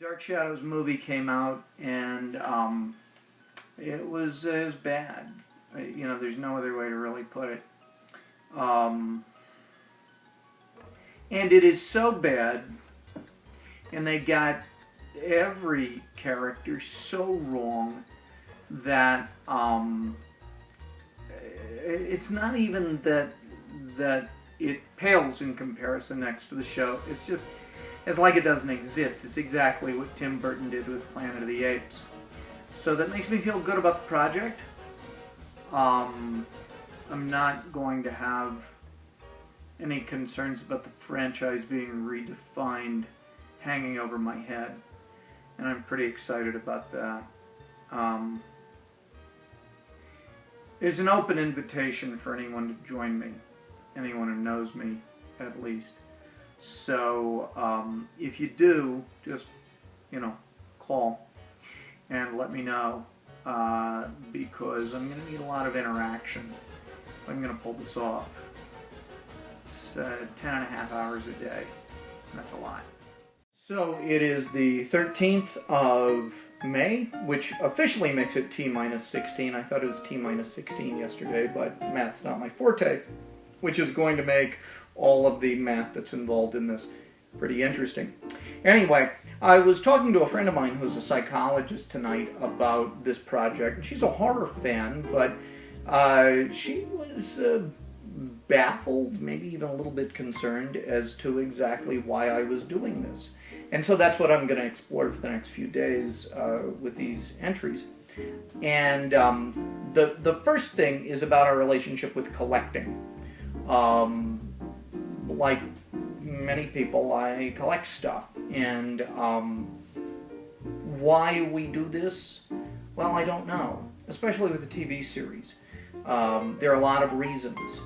Dark Shadows movie came out, and it was bad. There's no other way to really put it. And it is so bad, and they got every character so wrong that it's not even that it pales in comparison next to the show. It's like it doesn't exist. It's exactly what Tim Burton did with Planet of the Apes. So that makes me feel good about the project. I'm not going to have any concerns about the franchise being redefined hanging over my head. And I'm pretty excited about that. There's an open invitation for anyone to join me. Anyone who knows me, at least. So, if you do, just, call and let me know, because I'm going to need a lot of interaction. I'm going to pull this off. It's 10 and a half hours a day. That's a lot. So, it is the 13th of May, which officially makes it T-16. I thought it was T-16 yesterday, but math's not my forte, which is going to make all of the math that's involved in this pretty interesting. Anyway, I was talking to a friend of mine who's a psychologist tonight about this project, and she's a horror fan, but she was baffled, maybe even a little bit concerned as to exactly why I was doing this. And so that's what I'm going to explore for the next few days with these entries. And the first thing is about our relationship with collecting. Like many people, I collect stuff, and why we do this, well, I don't know, especially with the TV series. There are a lot of reasons.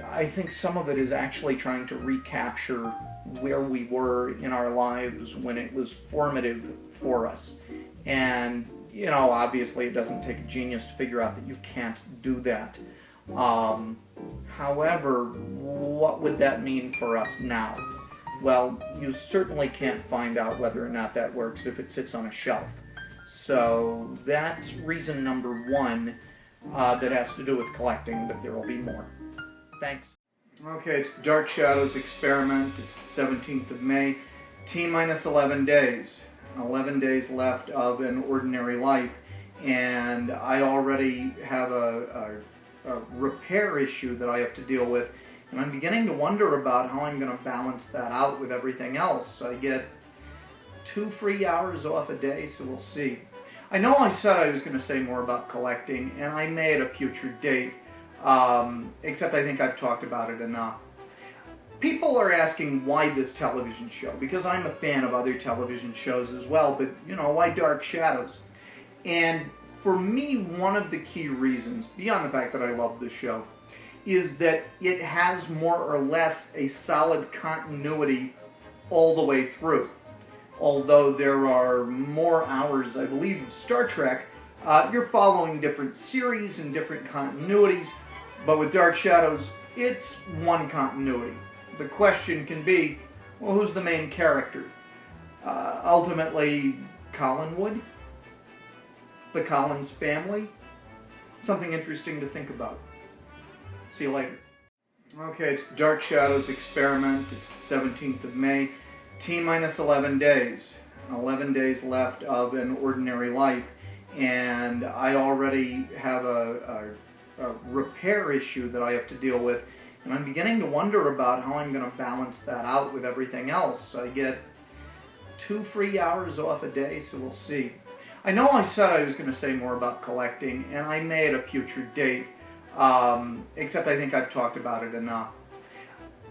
I think some of it is actually trying to recapture where we were in our lives when it was formative for us. And, obviously it doesn't take a genius to figure out that you can't do that. However, what would that mean for us now? Well, you certainly can't find out whether or not that works if it sits on a shelf. So that's reason number one that has to do with collecting, but there will be more. Thanks. Okay, it's the Dark Shadows experiment. It's the 17th of May. T-11 days. 11 days left of an ordinary life. And I already have a repair issue that I have to deal with, and I'm beginning to wonder about how I'm going to balance that out with everything else. I get 2 free hours off a day, so we'll see. I know I said I was going to say more about collecting, and I may at a future date, except I think I've talked about it enough. People are asking why this television show, because I'm a fan of other television shows as well, but why Dark Shadows? And for me, one of the key reasons, beyond the fact that I love the show, is that it has more or less a solid continuity all the way through. Although there are more hours, I believe, of Star Trek, you're following different series and different continuities, but with Dark Shadows, it's one continuity. The question can be, well, who's the main character? Ultimately, Collinwood? The Collins family? Something interesting to think about. See you later. Okay, it's the Dark Shadows experiment. It's the 17th of May. T-11 days. 11 days left of an ordinary life. And I already have a repair issue that I have to deal with. And I'm beginning to wonder about how I'm going to balance that out with everything else. I get 2 free hours off a day, so we'll see. I know I said I was going to say more about collecting, and I may at a future date, except I think I've talked about it enough.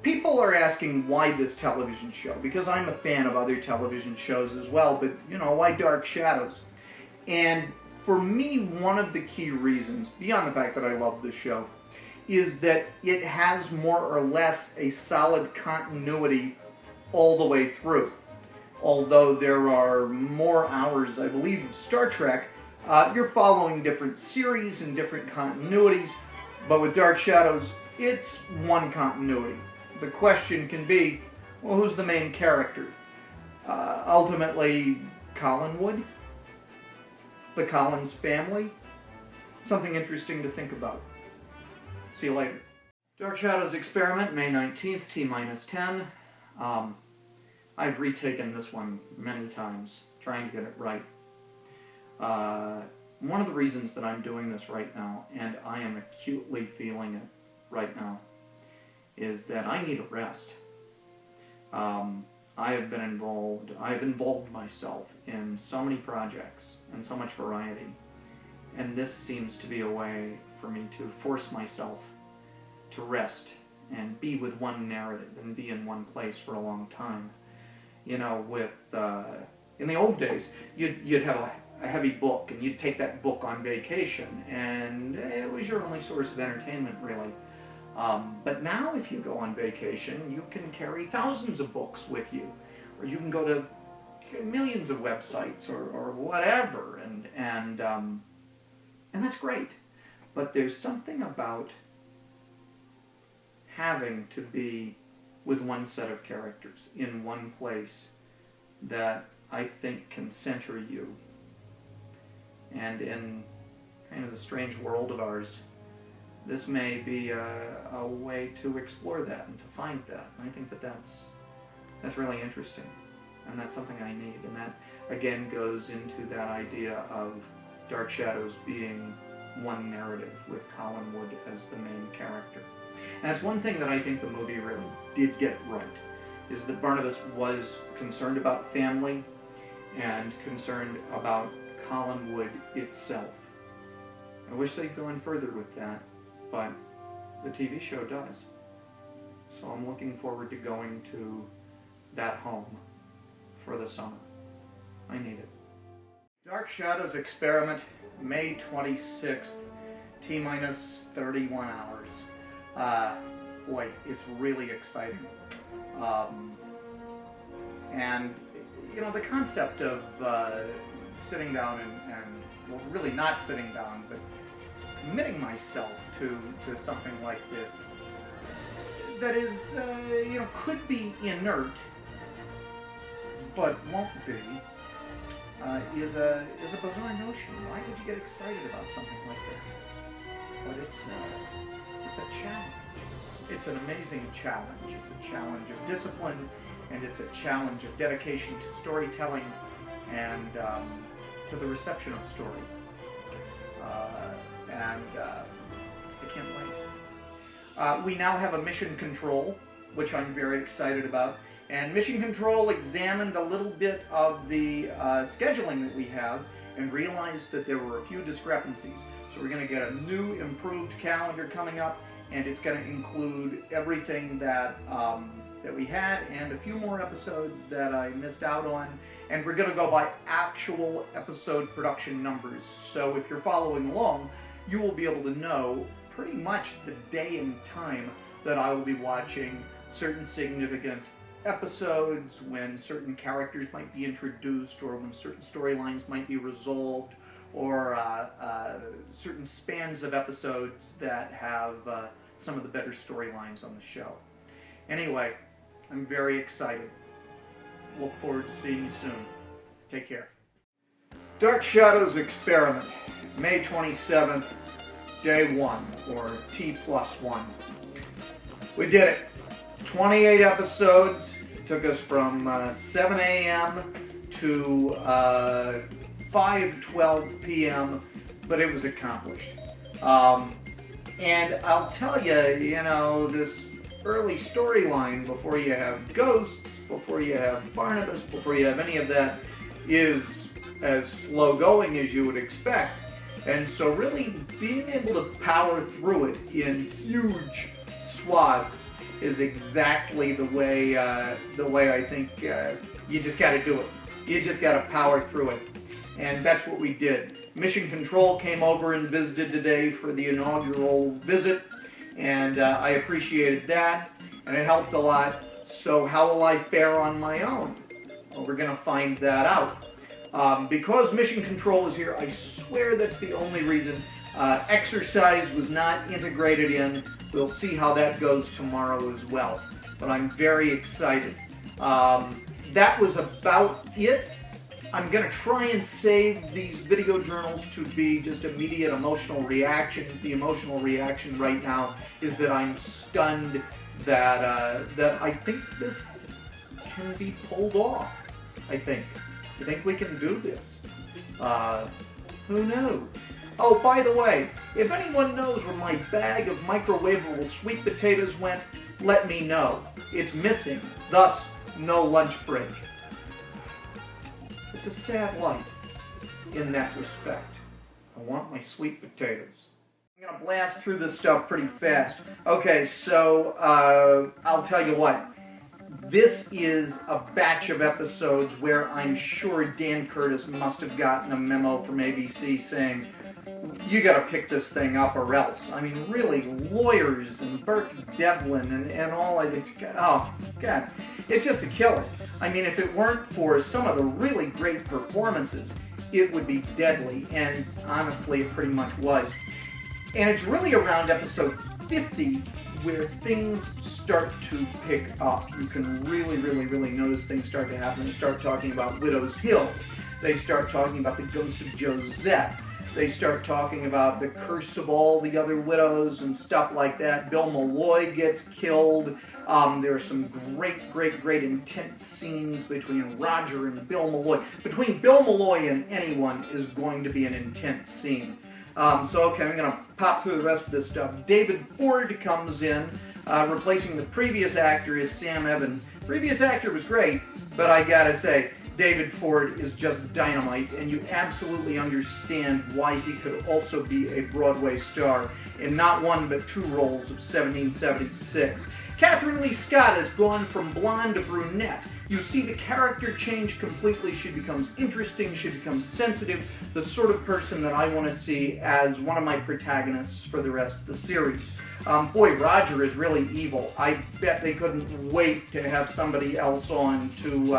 People are asking why this television show, because I'm a fan of other television shows as well, but, why Dark Shadows? And for me, one of the key reasons, beyond the fact that I love the show, is that it has more or less a solid continuity all the way through. Although there are more hours, I believe, of Star Trek, you're following different series and different continuities, but with Dark Shadows, it's one continuity. The question can be, well, who's the main character? Ultimately, Collinwood, the Collins family, something interesting to think about. See you later. Dark Shadows Experiment, May 19th, T-10. I've retaken this one many times, trying to get it right. One of the reasons that I'm doing this right now, and I am acutely feeling it right now, is that I need a rest. I've involved myself in so many projects and so much variety, and this seems to be a way for me to force myself to rest and be with one narrative and be in one place for a long time. You know, in the old days, you'd have a heavy book, and you'd take that book on vacation, and it was your only source of entertainment, really. But now, if you go on vacation, you can carry thousands of books with you, or you can go to millions of websites or whatever, and that's great. But there's something about having to be with one set of characters in one place that I think can center you. And in kind of the strange world of ours, this may be a way to explore that and to find that. And I think that that's really interesting, and that's something I need. And that, again, goes into that idea of Dark Shadows being one narrative with Collinwood as the main character. And that's one thing that I think the movie really did get right, is that Barnabas was concerned about family and concerned about Collinwood itself. I wish they'd gone further with that, but the TV show does. So I'm looking forward to going to that home for the summer. I need it. Dark Shadows Experiment, May 26th, T-31 hours. Boy, it's really exciting. And, you know, the concept of sitting down and, well, really not sitting down, but committing myself to something like this that is, you know, could be inert, but won't be, is a bizarre notion. Why would you get excited about something like that? But it's a challenge. It's an amazing challenge. It's a challenge of discipline, and it's a challenge of dedication to storytelling and to the reception of story. I can't wait. We now have a mission control, which I'm very excited about. And mission control examined a little bit of the scheduling that we have and realized that there were a few discrepancies. So we're going to get a new, improved calendar coming up, and it's going to include everything that we had and a few more episodes that I missed out on. And we're going to go by actual episode production numbers. So if you're following along, you will be able to know pretty much the day and time that I will be watching certain significant episodes, when certain characters might be introduced, or when certain storylines might be resolved, or certain spans of episodes that have some of the better storylines on the show. Anyway, I'm very excited. Look forward to seeing you soon. Take care. Dark Shadows Experiment, May 27th, Day 1, or T+1. We did it. 28 episodes. Took us from 7 a.m. to 5:12 p.m., but it was accomplished. And I'll tell you, you know, this early storyline, before you have ghosts, before you have Barnabas, before you have any of that, is as slow going as you would expect. And so really being able to power through it in huge swaths is exactly the way I think you just got to do it. You just got to power through it. And that's what we did. Mission Control came over and visited today for the inaugural visit, and I appreciated that, and it helped a lot. So how will I fare on my own? Well, we're going to find that out. Because Mission Control is here, I swear that's the only reason. Exercise was not integrated in. We'll see how that goes tomorrow as well. But I'm very excited. that was about it. I'm going to try and save these video journals to be just immediate emotional reactions. The emotional reaction right now is that I'm stunned that I think this can be pulled off. I think we can do this. Who knew? Oh, by the way, if anyone knows where my bag of microwavable sweet potatoes went, let me know. It's missing, thus no lunch break. It's a sad life in that respect. I want my sweet potatoes. I'm going to blast through this stuff pretty fast. Okay, so I'll tell you what. This is a batch of episodes where I'm sure Dan Curtis must have gotten a memo from ABC saying, you got to pick this thing up or else. I mean, really, lawyers and Burke Devlin and all of it. Oh, God. It's just a killer. I mean, if it weren't for some of the really great performances, it would be deadly. And honestly, it pretty much was. And it's really around episode 50 where things start to pick up. You can really notice things start to happen. They start talking about Widow's Hill. They start talking about the ghost of Josette. They start talking about the curse of all the other widows and stuff like that. Bill Malloy gets killed. There are some great intense scenes between Roger and Bill Malloy. Between Bill Malloy and anyone is going to be an intense scene. So, okay, I'm going to pop through the rest of this stuff. David Ford comes in, replacing the previous actor as Sam Evans. The previous actor was great, but I gotta say, David Ford is just dynamite, and you absolutely understand why he could also be a Broadway star in not one but two roles of 1776. Catherine Lee Scott has gone from blonde to brunette. You see the character change completely. She becomes interesting. She becomes sensitive. The sort of person that I want to see as one of my protagonists for the rest of the series. Boy, Roger is really evil. I bet they couldn't wait to have somebody else on to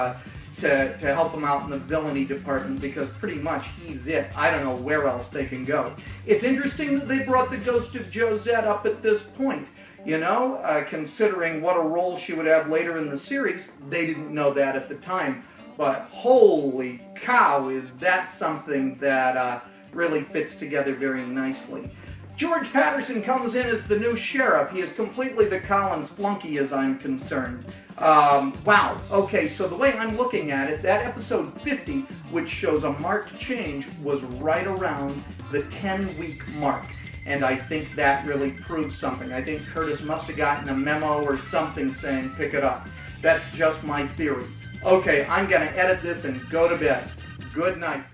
help him out in the villainy department, because pretty much he's it. I don't know where else they can go. It's interesting that they brought the ghost of Josette up at this point. You know, considering what a role she would have later in the series, they didn't know that at the time. But holy cow, is that something that really fits together very nicely. George Patterson comes in as the new sheriff. He is completely the Collins flunky as I'm concerned. Wow. Okay, so the way I'm looking at it, that episode 50, which shows a marked change, was right around the 10-week mark. And I think that really proves something. I think Curtis must have gotten a memo or something saying, pick it up. That's just my theory. Okay, I'm going to edit this and go to bed. Good night.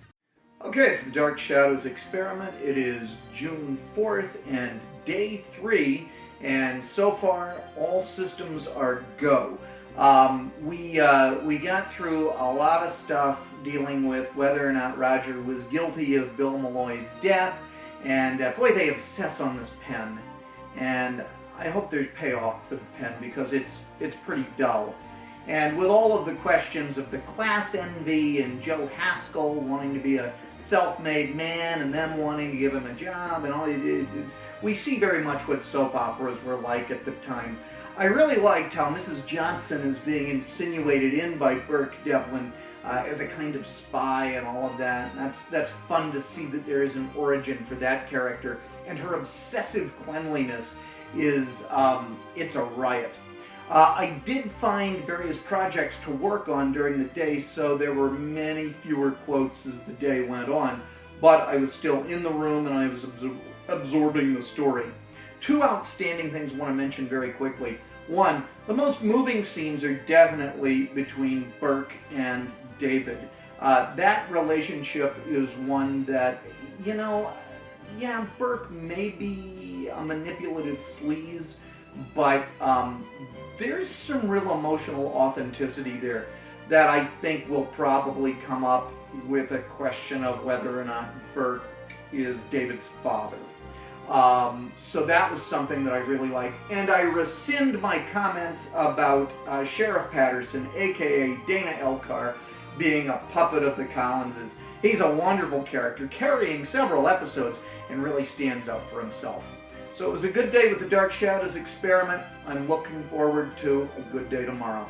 Okay, it's the Dark Shadows Experiment. It is June 4th and day 3, and so far all systems are go. We got through a lot of stuff dealing with whether or not Roger was guilty of Bill Malloy's death, and boy, they obsess on this pen, and I hope there's payoff for the pen because it's pretty dull. And with all of the questions of the class envy and Joe Haskell wanting to be a self-made man and them wanting to give him a job and all, we see very much what soap operas were like at the time. I really liked how Mrs. Johnson is being insinuated in by Burke Devlin as a kind of spy and all of that. That's fun to see that there is an origin for that character. And her obsessive cleanliness is, it's a riot. I did find various projects to work on during the day, so there were many fewer quotes as the day went on, but I was still in the room and I was absorbing the story. Two outstanding things I want to mention very quickly. One, the most moving scenes are definitely between Burke and David. That relationship is one that, you know, yeah, Burke may be a manipulative sleaze, but there's some real emotional authenticity there that I think will probably come up with a question of whether or not Burke is David's father. So that was something that I really liked. And I rescind my comments about Sheriff Patterson, aka Dana Elcar, being a puppet of the Collinses. He's a wonderful character, carrying several episodes, and really stands up for himself. So it was a good day with the Dark Shadows Experiment. I'm looking forward to a good day tomorrow.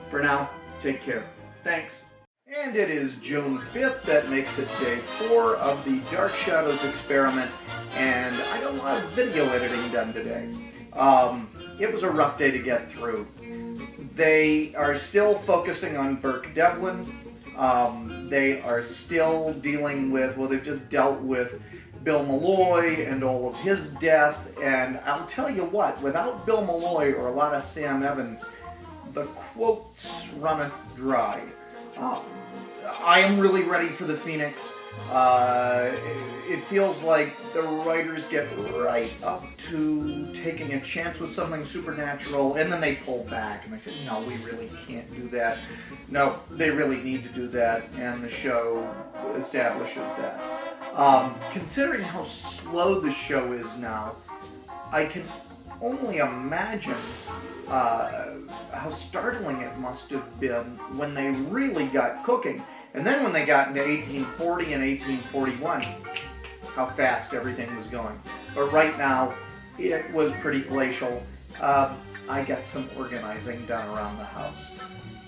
For now, Take care. Thanks. And it is June 5th. That makes it day 4 of the Dark Shadows experiment. And I got a lot of video editing done today. It was a rough day to get through. They are still focusing on Burke Devlin. They are still dealing with, well, they've just dealt with Bill Malloy and all of his death. And I'll tell you what, without Bill Malloy or a lot of Sam Evans, the quotes runneth dry. I am really ready for the Phoenix. It feels like the writers get right up to taking a chance with something supernatural, and then they pull back, and they say, no, we really can't do that. No, they really need to do that, and the show establishes that. Considering how slow the show is now, I can only imagine how startling it must have been when they really got cooking. And then when they got into 1840 and 1841, how fast everything was going. But right now, it was pretty glacial. I got some organizing done around the house.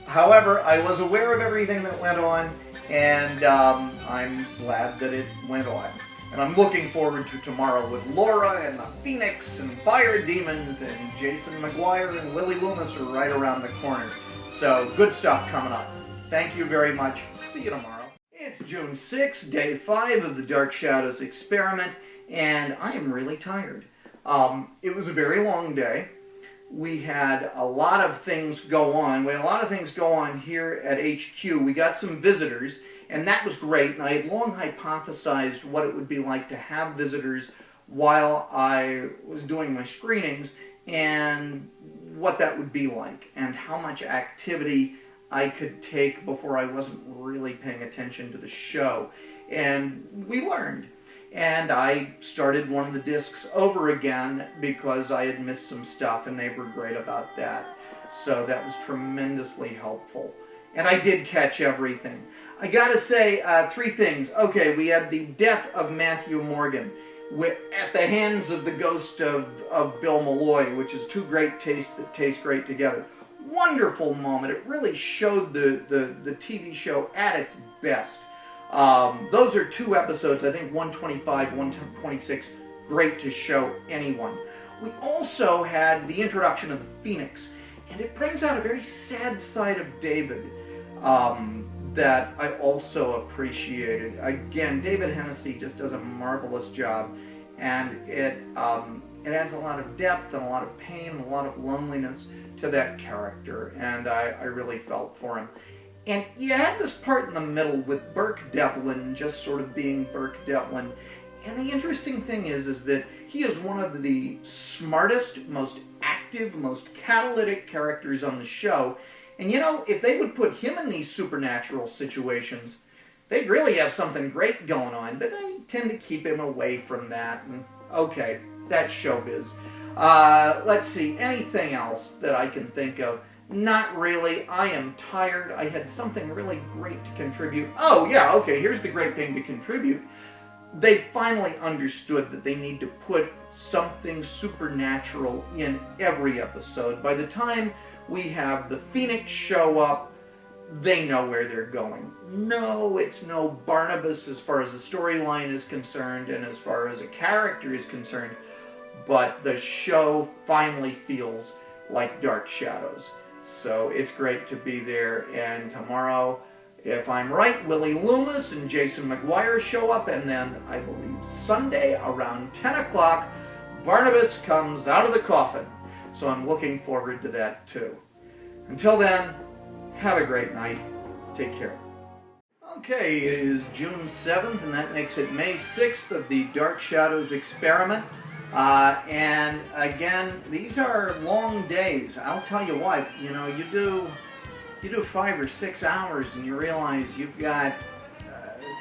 However, I was aware of everything that went on, and I'm glad that it went on. And I'm looking forward to tomorrow with Laura and the Phoenix and Fire Demons, and Jason McGuire and Willie Loomis are right around the corner. So, good stuff coming up. Thank you very much. See you tomorrow. It's June 6th, day 5 of the Dark Shadows experiment, and I am really tired. It was a very long day. We had a lot of things go on. We had a lot of things go on here at HQ. We got some visitors, and that was great. And I had long hypothesized what it would be like to have visitors while I was doing my screenings, and what that would be like, and how much activity I could take before I wasn't really paying attention to the show. And we learned. And I started one of the discs over again because I had missed some stuff, and they were great about that. So that was tremendously helpful. And I did catch everything. I gotta say, 3 things. Okay, we had the death of Matthew Morgan at the hands of the ghost of Bill Malloy, which is 2 great tastes that taste great together. Wonderful moment. It really showed the TV show at its best. Those are 2 episodes, I think 125, 126, great to show anyone. We also had the introduction of the Phoenix, and it brings out a very sad side of David that I also appreciated. Again, David Hennessy just does a marvelous job, and it adds a lot of depth and a lot of pain and a lot of loneliness to that character, and I really felt for him. And you have this part in the middle with Burke Devlin just sort of being Burke Devlin. And the interesting thing is that he is one of the smartest, most active, most catalytic characters on the show. And you know, if they would put him in these supernatural situations, they'd really have something great going on. But they tend to keep him away from that. And okay, that's showbiz. Let's see, anything else that I can think of? Not really. I am tired. I had something really great to contribute. Oh, yeah, okay, here's the great thing to contribute. They finally understood that they need to put something supernatural in every episode. By the time we have the Phoenix show up, they know where they're going. No, it's no Barnabas as far as the storyline is concerned and as far as a character is concerned, but the show finally feels like Dark Shadows. So it's great to be there, and tomorrow, if I'm right, Willie Loomis and Jason McGuire show up, and then I believe Sunday around 10 o'clock, Barnabas comes out of the coffin. So I'm looking forward to that too. Until then, have a great night. Take care. Okay, it is June 7th, and that makes it May 6th of the Dark Shadows experiment. And again, these are long days. I'll tell you what, you know, you do 5 or 6 hours and you realize you've got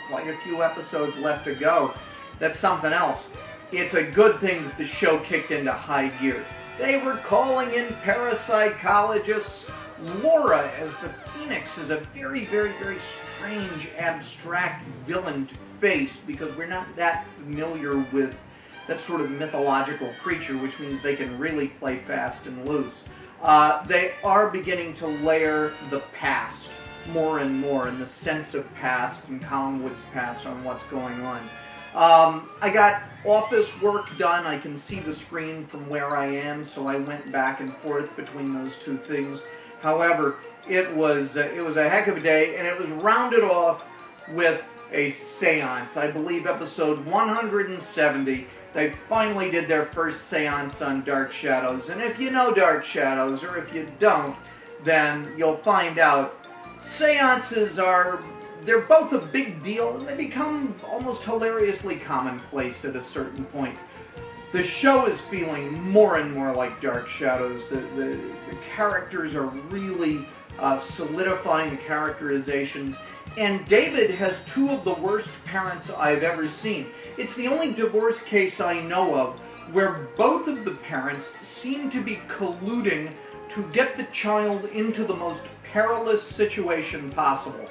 quite a few episodes left to go. That's something else. It's a good thing that the show kicked into high gear. They were calling in parapsychologists. Laura as the Phoenix is a very, very, very strange, abstract villain to face because we're not that familiar with that sort of mythological creature, which means they can really play fast and loose. they are beginning to layer the past more and more, in the sense of past and Collingwood's past on what's going on. I got office work done. I can see the screen from where I am, so I went back and forth between those two things. However, it was a heck of a day, and it was rounded off with a seance. I believe episode 170. They finally did their first seance on Dark Shadows, and if you know Dark Shadows, or if you don't, then you'll find out seances they're both a big deal, and they become almost hilariously commonplace at a certain point. The show is feeling more and more like Dark Shadows. The characters are really solidifying the characterizations, and David has two of the worst parents I've ever seen. It's the only divorce case I know of where both of the parents seem to be colluding to get the child into the most perilous situation possible.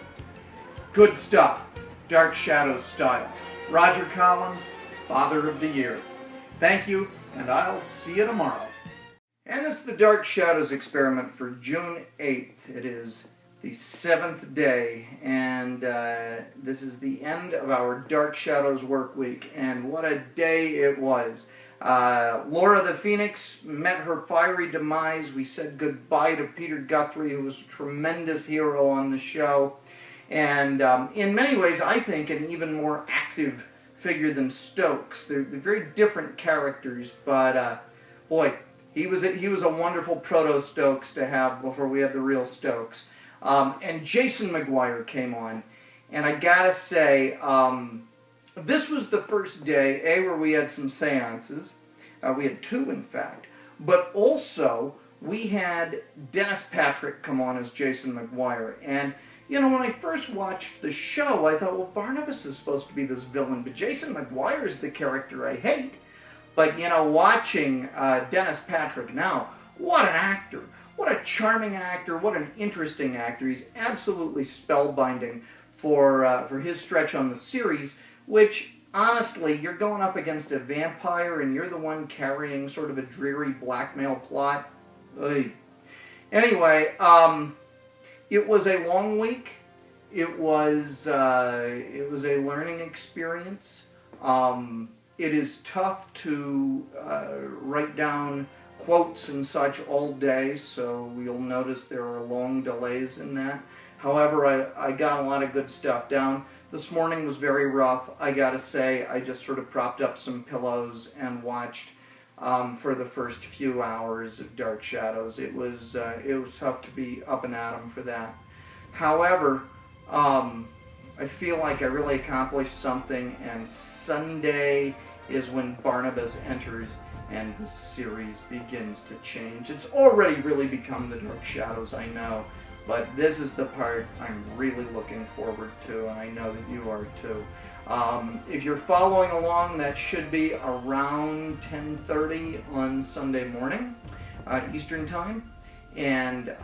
Good stuff. Dark Shadows style. Roger Collins, Father of the Year. Thank you, and I'll see you tomorrow. And this is the Dark Shadows experiment for June 8th. It is the 7th day, and this is the end of our Dark Shadows work week, and what a day it was. Laura the Phoenix met her fiery demise. We said goodbye to Peter Guthrie, who was a tremendous hero on the show, and in many ways, I think, an even more active figure than Stokes. They're very different characters, but boy, he was a wonderful proto-Stokes to have before we had the real Stokes. And Jason McGuire came on, and I gotta say, this was the first day, where we had some seances. We had two, in fact. But also, we had Dennis Patrick come on as Jason McGuire. And, you know, when I first watched the show, I thought, well, Barnabas is supposed to be this villain, but Jason McGuire is the character I hate. But, you know, watching Dennis Patrick now, what an actor. What a charming actor, what an interesting actor. He's absolutely spellbinding for his stretch on the series, which, honestly, you're going up against a vampire and you're the one carrying sort of a dreary blackmail plot. Ugh. Anyway, it was a long week. It was a learning experience. It is tough to write down quotes and such all day, so you'll notice there are long delays in that. However, I got a lot of good stuff down. This morning was very rough. I gotta say, I just sort of propped up some pillows and watched for the first few hours of Dark Shadows. It was tough to be up and at 'em for that. However, I feel like I really accomplished something, and Sunday is when Barnabas enters and the series begins to change. It's already really become the Dark Shadows, I know, but this is the part I'm really looking forward to, and I know that you are too. If you're following along, that should be around 10:30 on Sunday morning, Eastern Time. And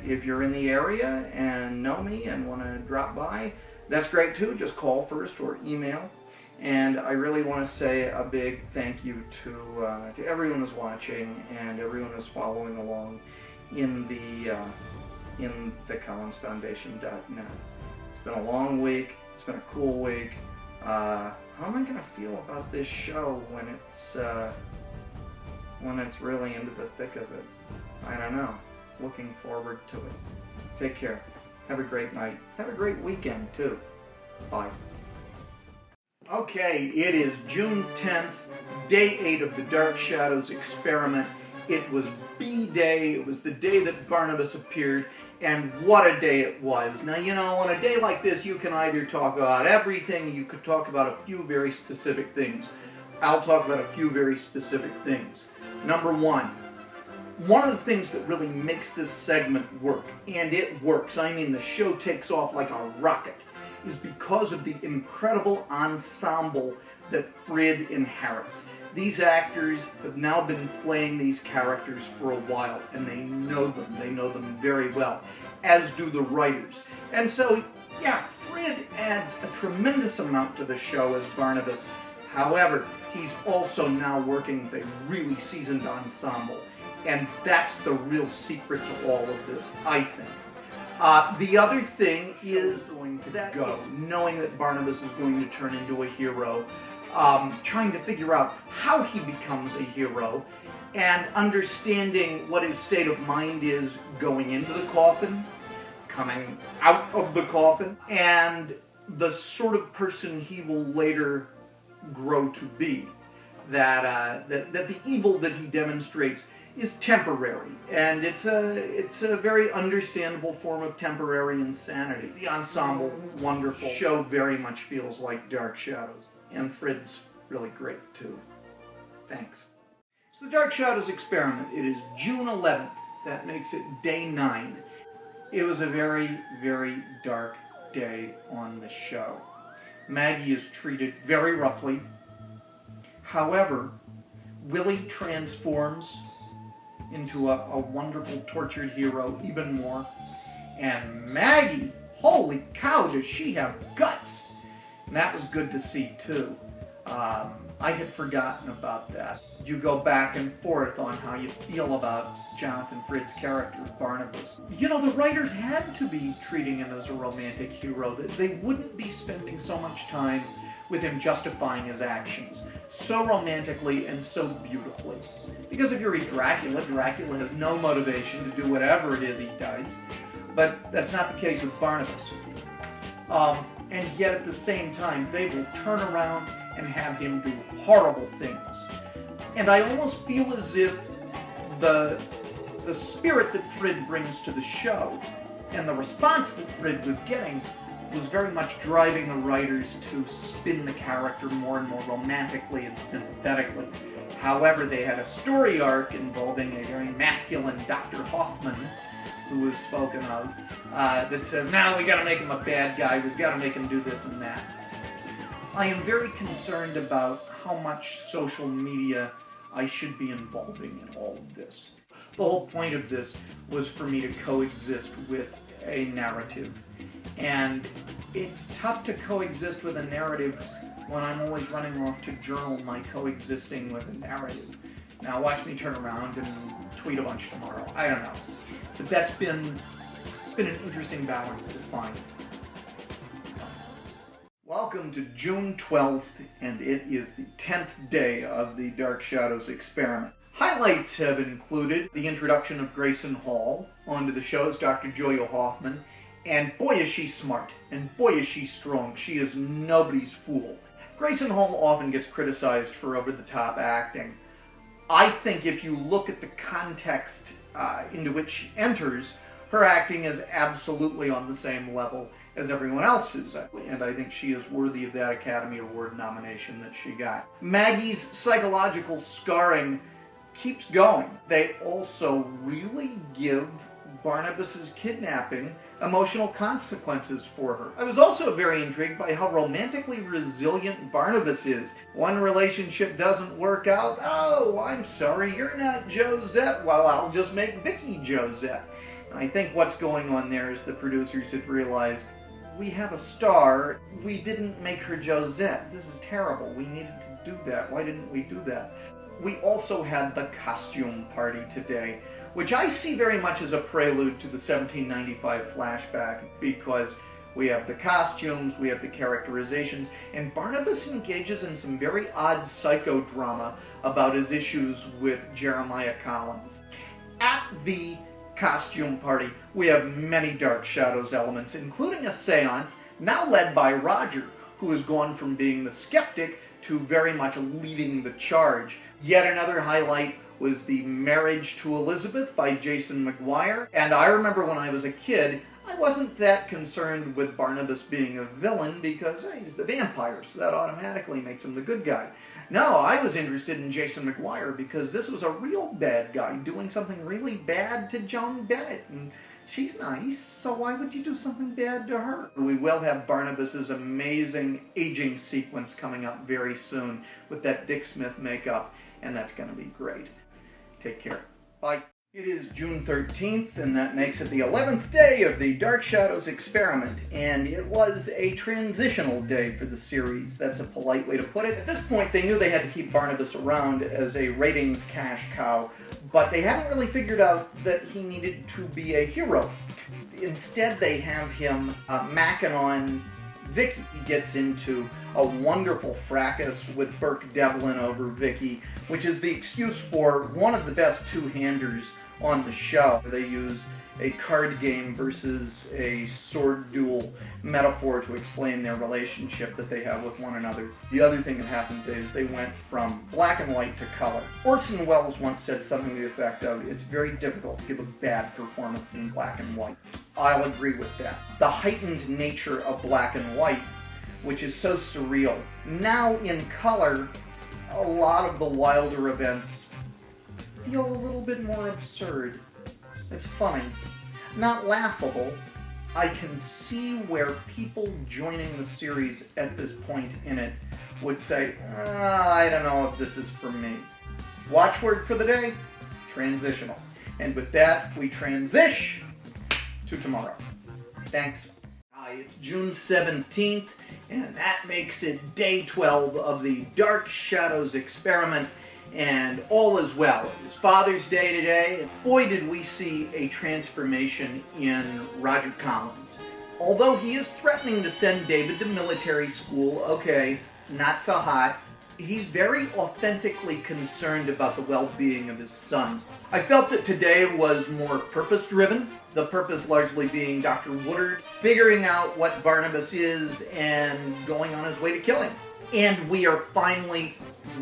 if you're in the area and know me and want to drop by, that's great too. Just call first or email. And I really want to say a big thank you to everyone who's watching and everyone who's following along in the collinsfoundation.net. It's been a long week. It's been a cool week. How am I going to feel about this show when it's really into the thick of it? I don't know. Looking forward to it. Take care. Have a great night. Have a great weekend too. Bye. Okay, it is June 10th, day 8 of the Dark Shadows experiment. It was B-Day. It was the day that Barnabas appeared, and what a day it was. Now, you know, on a day like this, you can either talk about everything, you could talk about a few very specific things. I'll talk about a few very specific things. Number one of the things that really makes this segment work, and it works, I mean the show takes off like a rocket, is because of the incredible ensemble that Frid inherits. These actors have now been playing these characters for a while, and they know them. They know them very well, as do the writers. And so, yeah, Frid adds a tremendous amount to the show as Barnabas. However, he's also now working with a really seasoned ensemble. And that's the real secret to all of this, I think. The other thing is knowing that Barnabas is going to turn into a hero, trying to figure out how he becomes a hero, and understanding what his state of mind is going into the coffin, coming out of the coffin, and the sort of person he will later grow to be. That the evil that he demonstrates is temporary, and it's a very understandable form of temporary insanity. The ensemble, wonderful. Show very much feels like Dark Shadows, and Frid's really great too. Thanks. So the Dark Shadows experiment, it is June 11th. That makes it day 9. It was a very, very dark day on the show. Maggie is treated very roughly. However, Willie transforms into a wonderful tortured hero even more. And Maggie, holy cow, does she have guts! And that was good to see too. I had forgotten about that. You go back and forth on how you feel about Jonathan Frid's character, Barnabas. You know, the writers had to be treating him as a romantic hero. They wouldn't be spending so much time with him justifying his actions so romantically and so beautifully. Because if you read Dracula, Dracula has no motivation to do whatever it is he does, but that's not the case with Barnabas. And yet at the same time, they will turn around and have him do horrible things. And I almost feel as if the spirit that Frid brings to the show and the response that Frid was getting was very much driving the writers to spin the character more and more romantically and sympathetically. However, they had a story arc involving a very masculine Dr. Hoffman, who was spoken of, that says, now we gotta make him a bad guy, we've gotta make him do this and that. I am very concerned about how much social media I should be involving in all of this. The whole point of this was for me to coexist with a narrative. And it's tough to coexist with a narrative when I'm always running off to journal my coexisting with a narrative. Now watch me turn around and tweet a bunch tomorrow. I don't know. But it's been an interesting balance to find. Welcome to June 12th, and it is the 10th day of the Dark Shadows experiment. Highlights have included the introduction of Grayson Hall onto the show as Dr. Joyo Hoffman, and boy is she smart, and boy is she strong. She is nobody's fool. Grayson Hall often gets criticized for over-the-top acting. I think if you look at the context into which she enters, her acting is absolutely on the same level as everyone else's, and I think she is worthy of that Academy Award nomination that she got. Maggie's psychological scarring keeps going. They also really give Barnabas's kidnapping emotional consequences for her. I was also very intrigued by how romantically resilient Barnabas is. One relationship doesn't work out. Oh, I'm sorry, you're not Josette. Well, I'll just make Vicky Josette. And I think what's going on there is the producers had realized, we have a star, we didn't make her Josette. This is terrible. We needed to do that. Why didn't we do that? We also had the costume party today, which I see very much as a prelude to the 1795 flashback, because we have the costumes, we have the characterizations, and Barnabas engages in some very odd psychodrama about his issues with Jeremiah Collins. At the costume party, we have many Dark Shadows elements, including a seance, now led by Roger, who has gone from being the skeptic to very much leading the charge. Yet another highlight was the marriage to Elizabeth by Jason McGuire. And I remember when I was a kid, I wasn't that concerned with Barnabas being a villain because he's the vampire, so that automatically makes him the good guy. No, I was interested in Jason McGuire because this was a real bad guy doing something really bad to Joan Bennett. And she's nice, so why would you do something bad to her? We will have Barnabas's amazing aging sequence coming up very soon with that Dick Smith makeup, and that's going to be great. Take care. Bye. It is June 13th, and that makes it the 11th day of the Dark Shadows experiment, and it was a transitional day for the series. That's a polite way to put it. At this point, they knew they had to keep Barnabas around as a ratings cash cow, but they hadn't really figured out that he needed to be a hero. Instead, they have him macking on Vicky. He gets into a wonderful fracas with Burke Devlin over Vicky, which is the excuse for one of the best two-handers on the show. They use a card game versus a sword duel metaphor to explain their relationship that they have with one another. The other thing that happened is they went from black and white to color. Orson Welles once said something to the effect of, it's very difficult to give a bad performance in black and white. I'll agree with that. The heightened nature of black and white, which is so surreal. Now in color, a lot of the Wilder events feel a little bit more absurd. It's funny. Not laughable. I can see where people joining the series at this point in it would say, I don't know if this is for me. Watchword for the day, transitional. And with that, we transition to tomorrow. Thanks. Hi, it's June 17th, and that makes it day 12 of the Dark Shadows experiment. And all is well. It was Father's Day today, and boy did we see a transformation in Roger Collins. Although he is threatening to send David to military school, okay, not so hot, he's very authentically concerned about the well-being of his son. I felt that today was more purpose-driven, the purpose largely being Dr. Woodard figuring out what Barnabas is and going on his way to kill him. And we are finally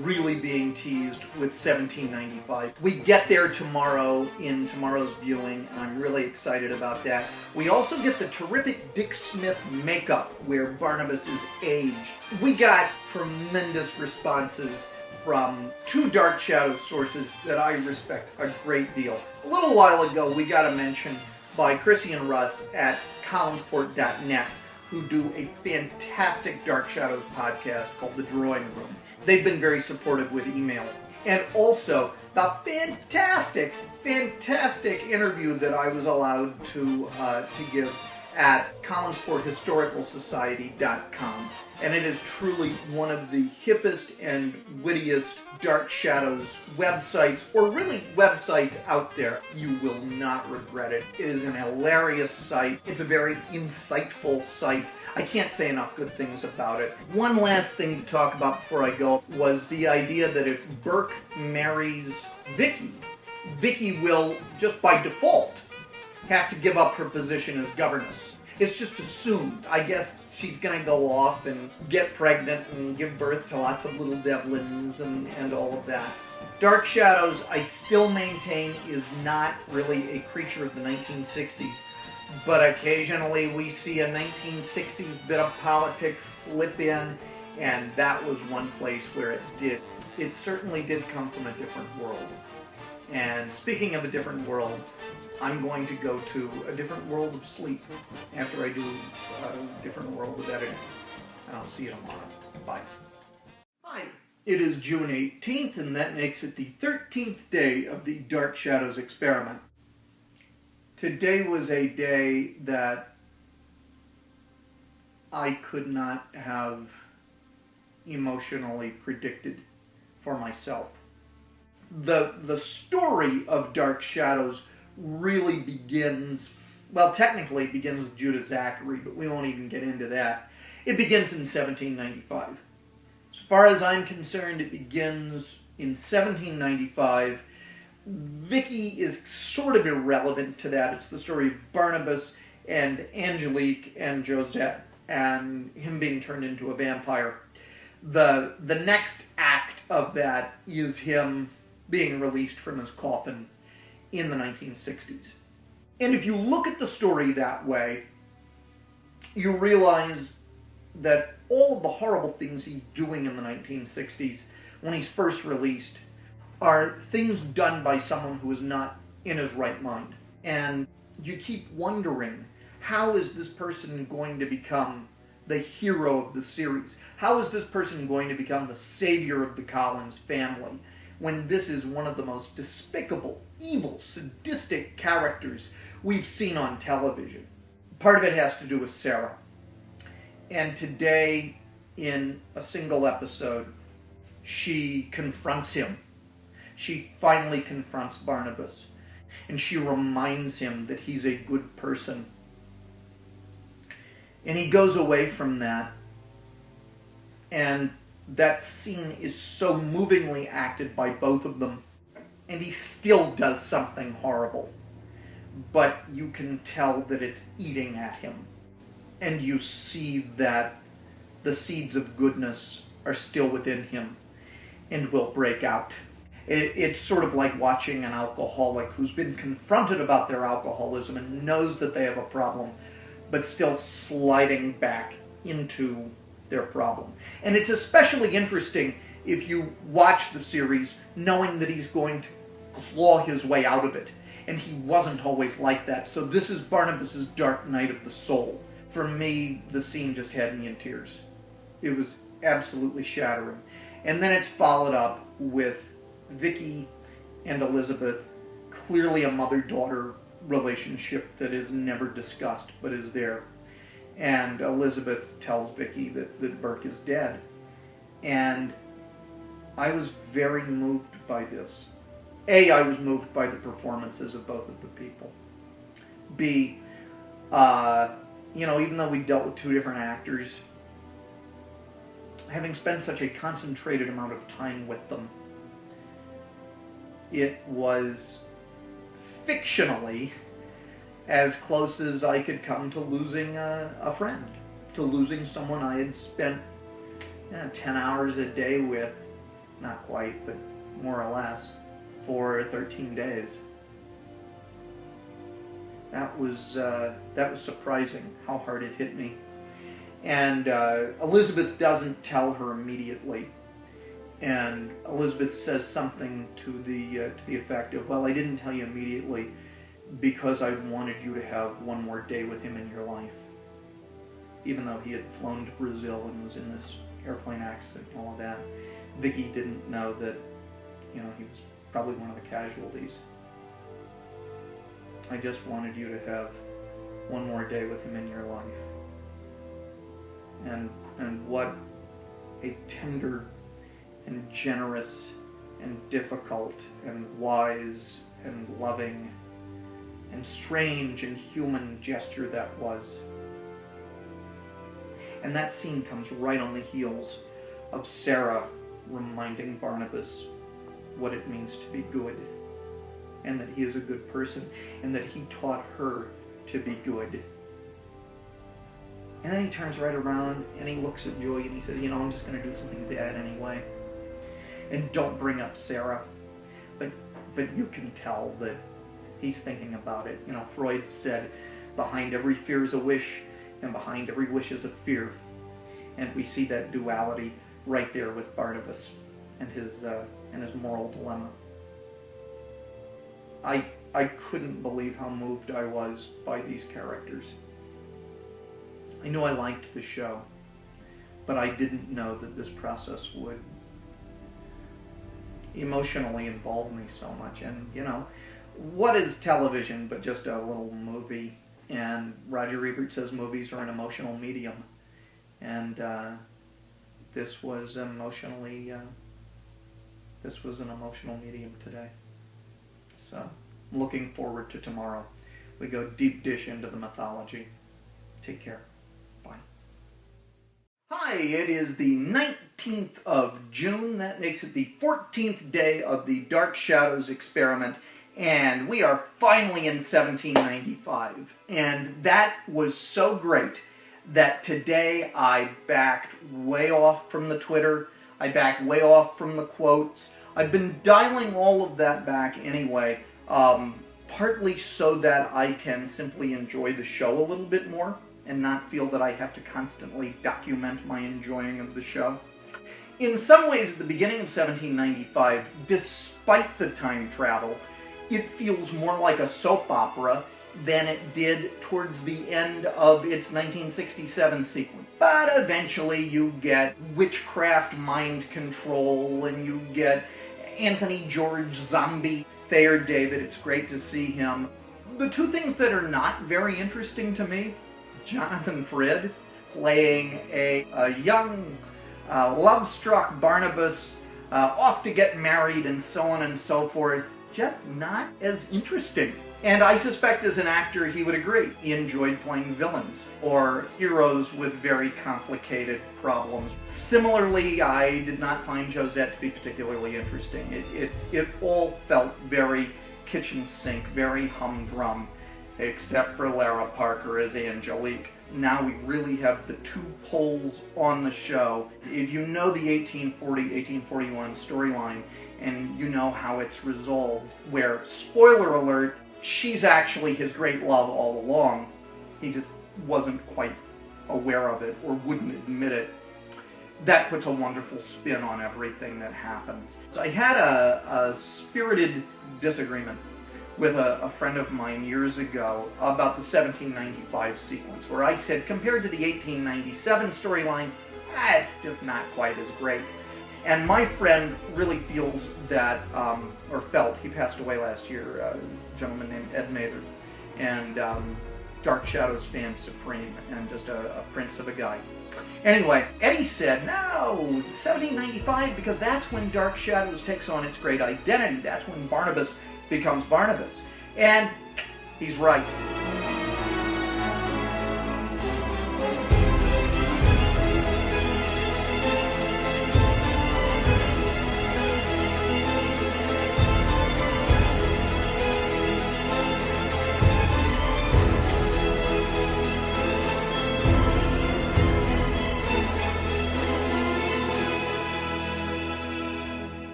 really being teased with 1795. We get there tomorrow in tomorrow's viewing, and I'm really excited about that. We also get the terrific Dick Smith makeup where Barnabas is aged. We got tremendous responses from two Dark Shadows sources that I respect a great deal. A little while ago, we got a mention by Chrissy and Russ at collinsport.net, who do a fantastic Dark Shadows podcast called The Drawing Room. They've been very supportive with email. And also, the fantastic interview that I was allowed to give at collinsporthistoricalsociety.com. And it is truly one of the hippest and wittiest Dark Shadows websites, or really websites out there. You will not regret it. It is an hilarious site. It's a very insightful site. I can't say enough good things about it. One last thing to talk about before I go was the idea that if Burke marries Vicky, Vicky will, just by default, have to give up her position as governess. It's just assumed. I guess she's going to go off and get pregnant and give birth to lots of little Devlins and all of that. Dark Shadows, I still maintain, is not really a creature of the 1960s. But occasionally we see a 1960s bit of politics slip in, and that was one place where it did. It certainly did come from a different world. And speaking of a different world, I'm going to go to a different world of sleep after I do a different world of editing. And I'll see you tomorrow. Bye. Hi, it is June 18th, and that makes it the 13th day of the Dark Shadows experiment. Today was a day that I could not have emotionally predicted for myself. The story of Dark Shadows really begins, well, technically it begins with Judah Zachary, but we won't even get into that. It begins in 1795. As far as I'm concerned, it begins in 1795. Vicky is sort of irrelevant to that. It's the story of Barnabas and Angelique and Josette and him being turned into a vampire. The next act of that is him being released from his coffin in the 1960s. And if you look at the story that way, you realize that all of the horrible things he's doing in the 1960s when he's first released are things done by someone who is not in his right mind. And you keep wondering, how is this person going to become the hero of the series? How is this person going to become the savior of the Collins family when this is one of the most despicable, evil, sadistic characters we've seen on television? Part of it has to do with Sarah. And today, in a single episode, she confronts him. she finally confronts Barnabas, and she reminds him that he's a good person. And he goes away from that, and that scene is so movingly acted by both of them. And he still does something horrible, but you can tell that it's eating at him. And you see that the seeds of goodness are still within him and will break out. It's sort of like watching an alcoholic who's been confronted about their alcoholism and knows that they have a problem, but still sliding back into their problem. And it's especially interesting if you watch the series knowing that he's going to claw his way out of it. And he wasn't always like that. So this is Barnabas's dark night of the soul. For me, the scene just had me in tears. It was absolutely shattering. And then it's followed up with Vicky and Elizabeth, clearly a mother-daughter relationship that is never discussed, but is there. And Elizabeth tells Vicky that Burke is dead. And I was very moved by this. A, I was moved by the performances of both of the people. B, even though we dealt with two different actors, having spent such a concentrated amount of time with them, it was fictionally as close as I could come to losing a friend, to losing someone I had spent 10 hours a day with, not quite, but more or less, for 13 days. That was surprising how hard it hit me. And Elizabeth doesn't tell her immediately. And Elizabeth says something to the effect of, well, I didn't tell you immediately because I wanted you to have one more day with him in your life. Even though he had flown to Brazil and was in this airplane accident and all of that, Vicky didn't know that, he was probably one of the casualties. I just wanted you to have one more day with him in your life. And what a tender and generous and difficult and wise and loving and strange and human gesture that was. And that scene comes right on the heels of Sarah reminding Barnabas what it means to be good, and that he is a good person, and that he taught her to be good. And then he turns right around and he looks at Joy and he says, I'm just going to do something bad anyway. And don't bring up Sarah. But you can tell that he's thinking about it. Freud said, behind every fear is a wish, and behind every wish is a fear. And we see that duality right there with Barnabas and his moral dilemma. I couldn't believe how moved I was by these characters. I knew I liked the show, but I didn't know that this process would emotionally involve me so much. And, what is television but just a little movie? And Roger Ebert says movies are an emotional medium. And this was an emotional medium today. So, I'm looking forward to tomorrow. We go deep dish into the mythology. Take care. Bye. Hi, it is the 19th of June. That makes it the 14th day of the Dark Shadows experiment. And we are finally in 1795. And that was so great that today I backed way off from the Twitter. I backed way off from the quotes. I've been dialing all of that back anyway, partly so that I can simply enjoy the show a little bit more and not feel that I have to constantly document my enjoying of the show. In some ways, at the beginning of 1795, despite the time travel, it feels more like a soap opera than it did towards the end of its 1967 sequence. But eventually you get witchcraft mind control, and you get Anthony George Zombie Thayer David. It's great to see him. The two things that are not very interesting to me, Jonathan Frid playing a young, love-struck Barnabas off to get married and so on and so forth. Just not as interesting. And I suspect as an actor he would agree. He enjoyed playing villains or heroes with very complicated problems. Similarly, I did not find Josette to be particularly interesting. It all felt very kitchen sink, very humdrum, except for Lara Parker as Angelique. Now we really have the two poles on the show. If you know the 1841 storyline, and you know how it's resolved, where, spoiler alert, she's actually his great love all along. He just wasn't quite aware of it or wouldn't admit it. That puts a wonderful spin on everything that happens. So I had a spirited disagreement with a friend of mine years ago about the 1795 sequence, where I said, compared to the 1897 storyline, it's just not quite as great. And my friend really feels that, or felt, he passed away last year, a gentleman named Ed Mather, and Dark Shadows fan supreme, and just a prince of a guy. Anyway, Eddie said, no, 1795, because that's when Dark Shadows takes on its great identity. That's when Barnabas becomes Barnabas. And he's right.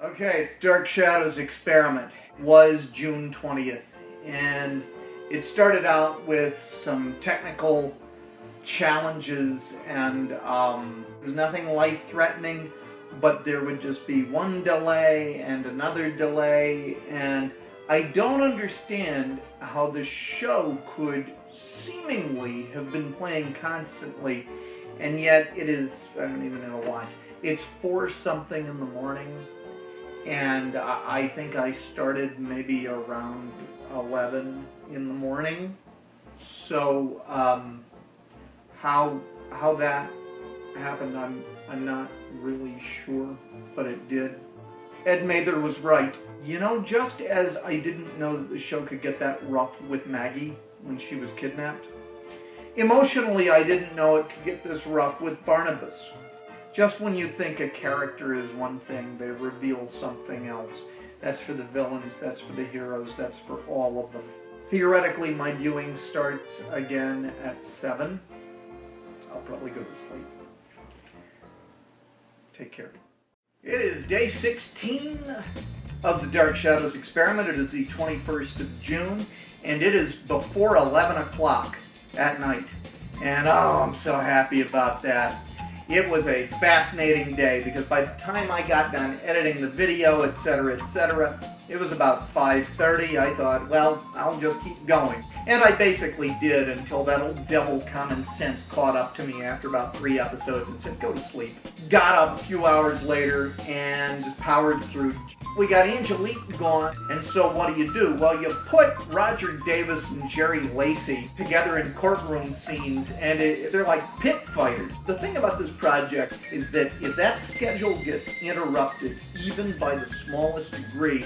Okay, Dark Shadows Experiment was June 20th, and it started out with some technical challenges, and there's nothing life-threatening, but there would just be one delay and another delay, and I don't understand how the show could seemingly have been playing constantly, and yet it is, I don't even know why, it's 4 something in the morning. And I think I started maybe around 11 in the morning. So how that happened, I'm not really sure, but it did. Ed Mather was right. You know, just as I didn't know that the show could get that rough with Maggie when she was kidnapped, emotionally I didn't know it could get this rough with Barnabas. Just when you think a character is one thing, they reveal something else. That's for the villains, that's for the heroes, that's for all of them. Theoretically, my viewing starts again at 7. I'll probably go to sleep. Take care. It is day 16 of the Dark Shadows Experiment. It is the 21st of June, and it is before 11 o'clock at night. And oh, I'm so happy about that. It was a fascinating day because by the time I got done editing the video, etc., it was about 5:30. I thought, well, I'll just keep going. And I basically did until that old devil common sense caught up to me after about 3 episodes and said, go to sleep. Got up a few hours later and just powered through. We got Angelique gone, and so what do? Well, you put Roger Davis and Jerry Lacey together in courtroom scenes, and they're like pit fighters. The thing about this project is that if that schedule gets interrupted, even by the smallest degree,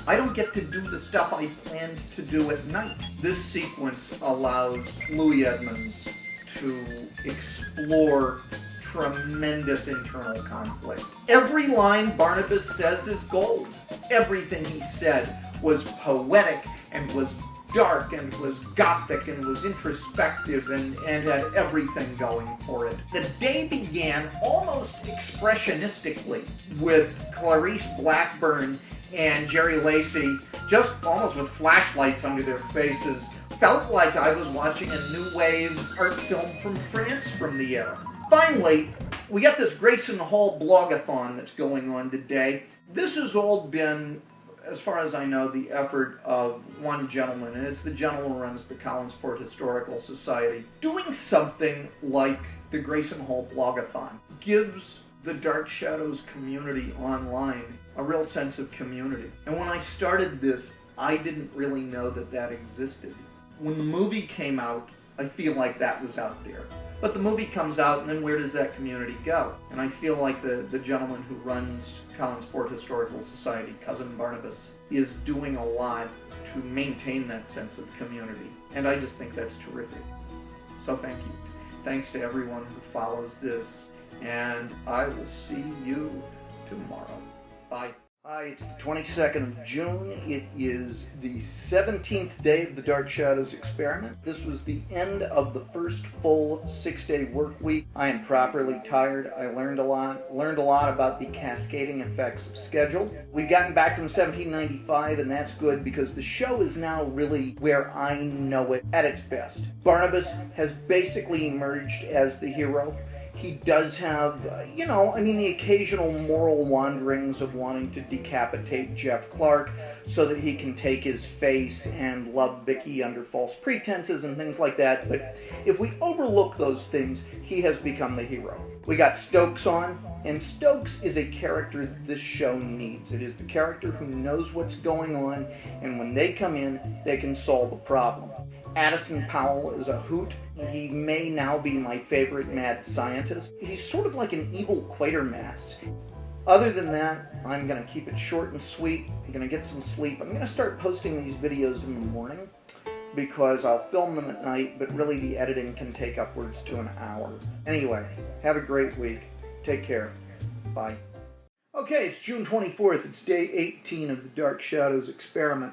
I don't get to do the stuff I planned to do at night. This sequence allows Louis Edmonds to explore tremendous internal conflict. Every line Barnabas says is gold. Everything he said was poetic and was dark and was gothic and was introspective and had everything going for it. The day began almost expressionistically with Clarice Blackburn and Jerry Lacey just almost with flashlights under their faces. Felt like I was watching a new wave art film from France from the era. Finally, we got this Grayson Hall blogathon that's going on today. This has all been, as far as I know, the effort of one gentleman, and it's the gentleman who runs the Collinsport Historical Society. Doing something like the Grayson Hall blogathon gives the Dark Shadows community online a real sense of community. And when I started this, I didn't really know that that existed. When the movie came out, I feel like that was out there. But the movie comes out, and then where does that community go? And I feel like the gentleman who runs Collinsport Historical Society, Cousin Barnabas, is doing a lot to maintain that sense of community. And I just think that's terrific. So thank you. Thanks to everyone who follows this, and I will see you tomorrow. Bye. Hi, it's the 22nd of June. It is the 17th day of the Dark Shadows experiment. This was the end of the first full 6-day work week. I am properly tired. I learned a lot about the cascading effects of schedule. We've gotten back from 1795, and that's good because the show is now really where I know it at its best. Barnabas has basically emerged as the hero. He does have, the occasional moral wanderings of wanting to decapitate Jeff Clark so that he can take his face and love Vicky under false pretenses and things like that. But if we overlook those things, he has become the hero. We got Stokes on, and Stokes is a character this show needs. It is the character who knows what's going on, and when they come in, they can solve a problem. Addison Powell is a hoot. He may now be my favorite mad scientist. He's sort of like an evil Quatermass. Other than that, I'm going to keep it short and sweet. I'm going to get some sleep. I'm going to start posting these videos in the morning because I'll film them at night, but really the editing can take upwards to an hour. Anyway, have a great week. Take care. Bye. Okay, it's June 24th. It's day 18 of the Dark Shadows experiment.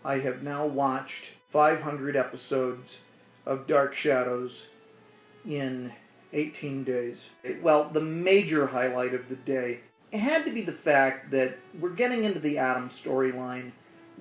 I have now watched 500 episodes of Dark Shadows in 18 days. Well, the major highlight of the day had to be the fact that we're getting into the Adam storyline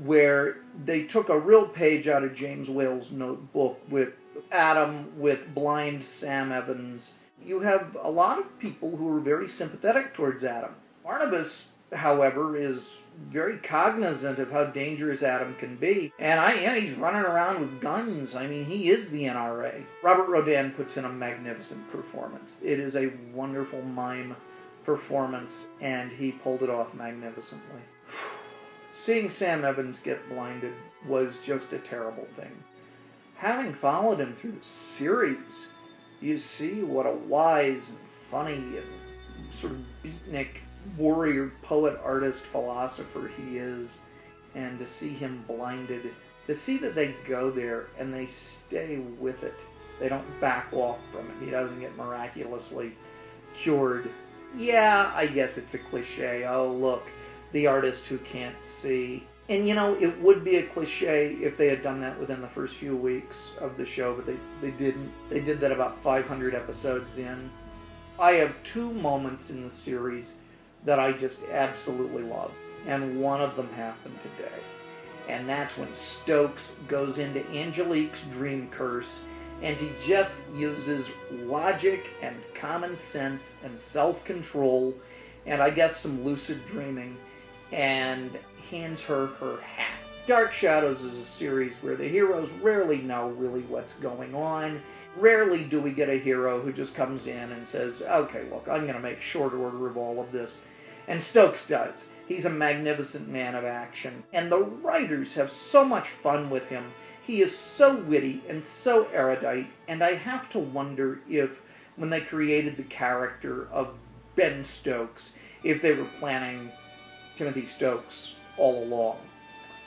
where they took a real page out of James Whale's notebook with Adam, with blind Sam Evans. You have a lot of people who are very sympathetic towards Adam. Barnabas, however, is very cognizant of how dangerous Adam can be. And he's running around with guns. I mean, he is the NRA. Robert Rodin puts in a magnificent performance. It is a wonderful mime performance, and he pulled it off magnificently. Seeing Sam Evans get blinded was just a terrible thing. Having followed him through the series, you see what a wise and funny and sort of beatnik warrior, poet, artist, philosopher he is, and to see him blinded, to see that they go there and they stay with it. They don't back off from it. He doesn't get miraculously cured. Yeah, I guess it's a cliche. Oh, look, the artist who can't see. And it would be a cliche if they had done that within the first few weeks of the show, but they didn't. They did that about 500 episodes in. I have two moments in the series that I just absolutely love, and one of them happened today. And that's when Stokes goes into Angelique's dream curse, and he just uses logic and common sense and self-control, and I guess some lucid dreaming, and hands her her hat. Dark Shadows is a series where the heroes rarely know really what's going on. Rarely do we get a hero who just comes in and says, okay, look, I'm going to make short order of all of this. And Stokes does. He's a magnificent man of action. And the writers have so much fun with him. He is so witty and so erudite. And I have to wonder if, when they created the character of Ben Stokes, if they were planning Timothy Stokes all along,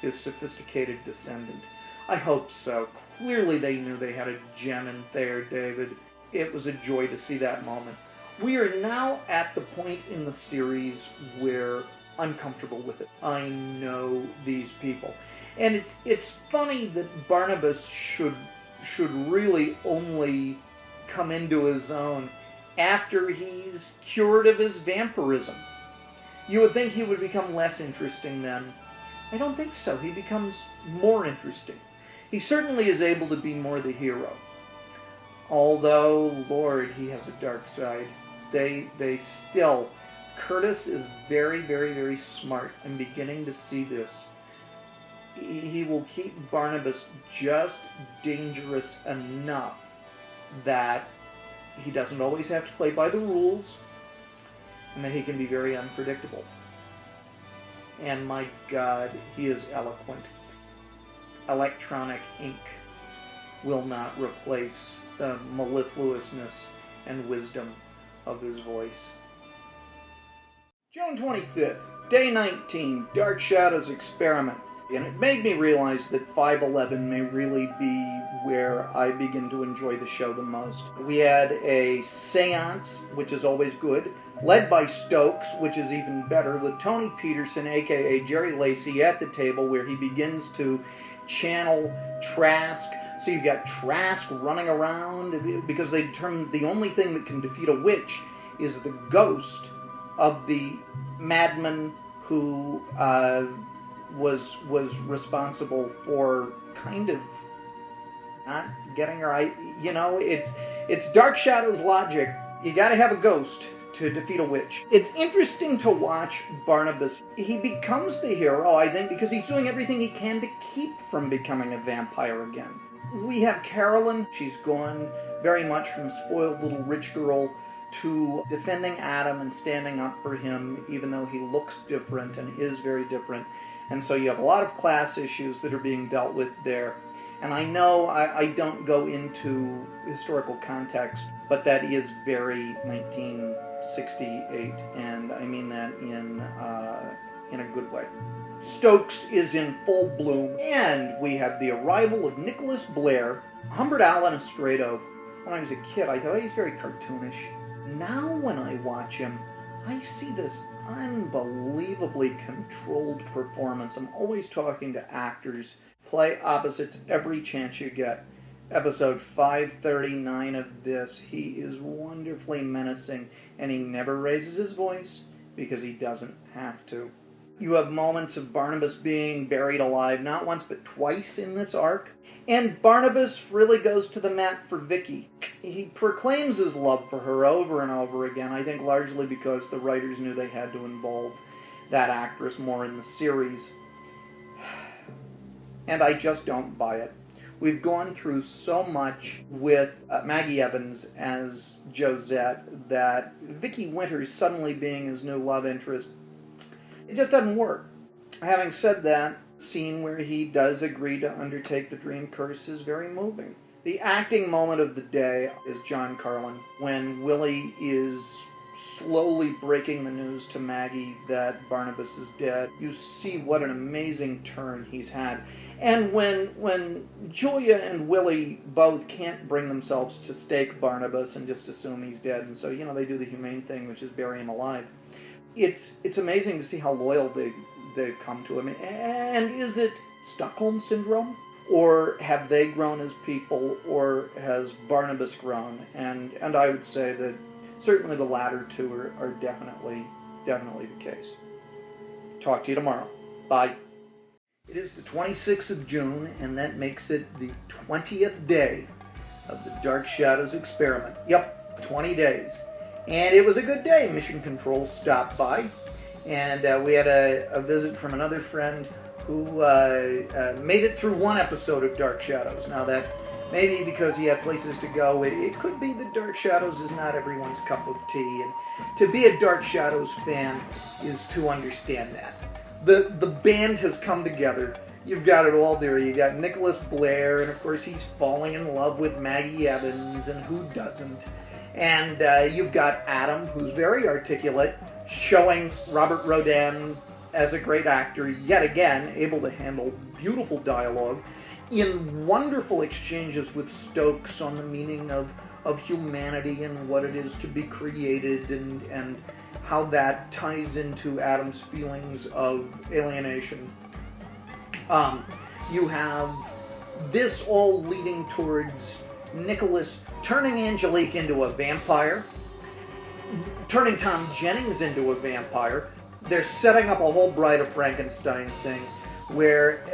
his sophisticated descendant. I hope so. Clearly they knew they had a gem in there, David. It was a joy to see that moment. We are now at the point in the series where I'm comfortable with it. I know these people. And it's funny that Barnabas should really only come into his own after he's cured of his vampirism. You would think he would become less interesting then. I don't think so. He becomes more interesting. He certainly is able to be more the hero. Although, Lord, he has a dark side. They still... Curtis is very, very, very smart and beginning to see this. He will keep Barnabas just dangerous enough that he doesn't always have to play by the rules, and that he can be very unpredictable. And my God, he is eloquent. Electronic ink. will not replace the mellifluousness and wisdom of his voice. June 25th, Day 19, Dark Shadows Experiment. And it made me realize that 511 may really be where I begin to enjoy the show the most. We had a seance, which is always good, led by Stokes, which is even better, with Tony Peterson, aka Jerry Lacey, at the table where he begins to channel Trask. So you've got Trask running around because they determined the only thing that can defeat a witch is the ghost of the madman who was responsible for kind of not getting her. It's Dark Shadows logic. You got to have a ghost to defeat a witch. It's interesting to watch Barnabas. He becomes the hero, I think, because he's doing everything he can to keep from becoming a vampire again. We have Carolyn. She's gone very much from spoiled little rich girl to defending Adam and standing up for him, even though he looks different and is very different. And so you have a lot of class issues that are being dealt with there. And I know I don't go into historical context, but that is very 1968, and I mean that in a good way. Stokes is in full bloom, and we have the arrival of Nicholas Blair, Humbert Allen Estrado. When I was a kid, I thought he's very cartoonish. Now when I watch him, I see this unbelievably controlled performance. I'm always talking to actors. Play opposites every chance you get. Episode 539 of this, he is wonderfully menacing, and he never raises his voice because he doesn't have to. You have moments of Barnabas being buried alive, not once but twice in this arc. And Barnabas really goes to the mat for Vicky. He proclaims his love for her over and over again, I think largely because the writers knew they had to involve that actress more in the series. And I just don't buy it. We've gone through so much with Maggie Evans as Josette that Vicky Winters suddenly being his new love interest, it just doesn't work. Having said that, the scene where he does agree to undertake the dream curse is very moving. The acting moment of the day is John Carlin, when Willie is slowly breaking the news to Maggie that Barnabas is dead. You see what an amazing turn he's had. And when Julia and Willie both can't bring themselves to stake Barnabas and just assume he's dead, and so, they do the humane thing, which is bury him alive. It's amazing to see how loyal they've come to him. And is it Stockholm Syndrome? Or have they grown as people, or has Barnabas grown? And I would say that certainly the latter two are definitely the case. Talk to you tomorrow. Bye. It is the 26th of June, and that makes it the 20th day of the Dark Shadows experiment. Yep, 20 days. And it was a good day. Mission Control stopped by, and we had a visit from another friend who made it through one episode of Dark Shadows. Now that maybe because he had places to go, it could be that Dark Shadows is not everyone's cup of tea, and to be a Dark Shadows fan is to understand that. The band has come together. You've got it all there. You got Nicholas Blair, and of course he's falling in love with Maggie Evans, and who doesn't? And you've got Adam, who's very articulate, showing Robert Rodin as a great actor, yet again, able to handle beautiful dialogue, in wonderful exchanges with Stokes on the meaning of humanity and what it is to be created, and how that ties into Adam's feelings of alienation. You have this all leading towards Nicholas turning Angelique into a vampire, turning Tom Jennings into a vampire. They're setting up a whole Bride of Frankenstein thing where,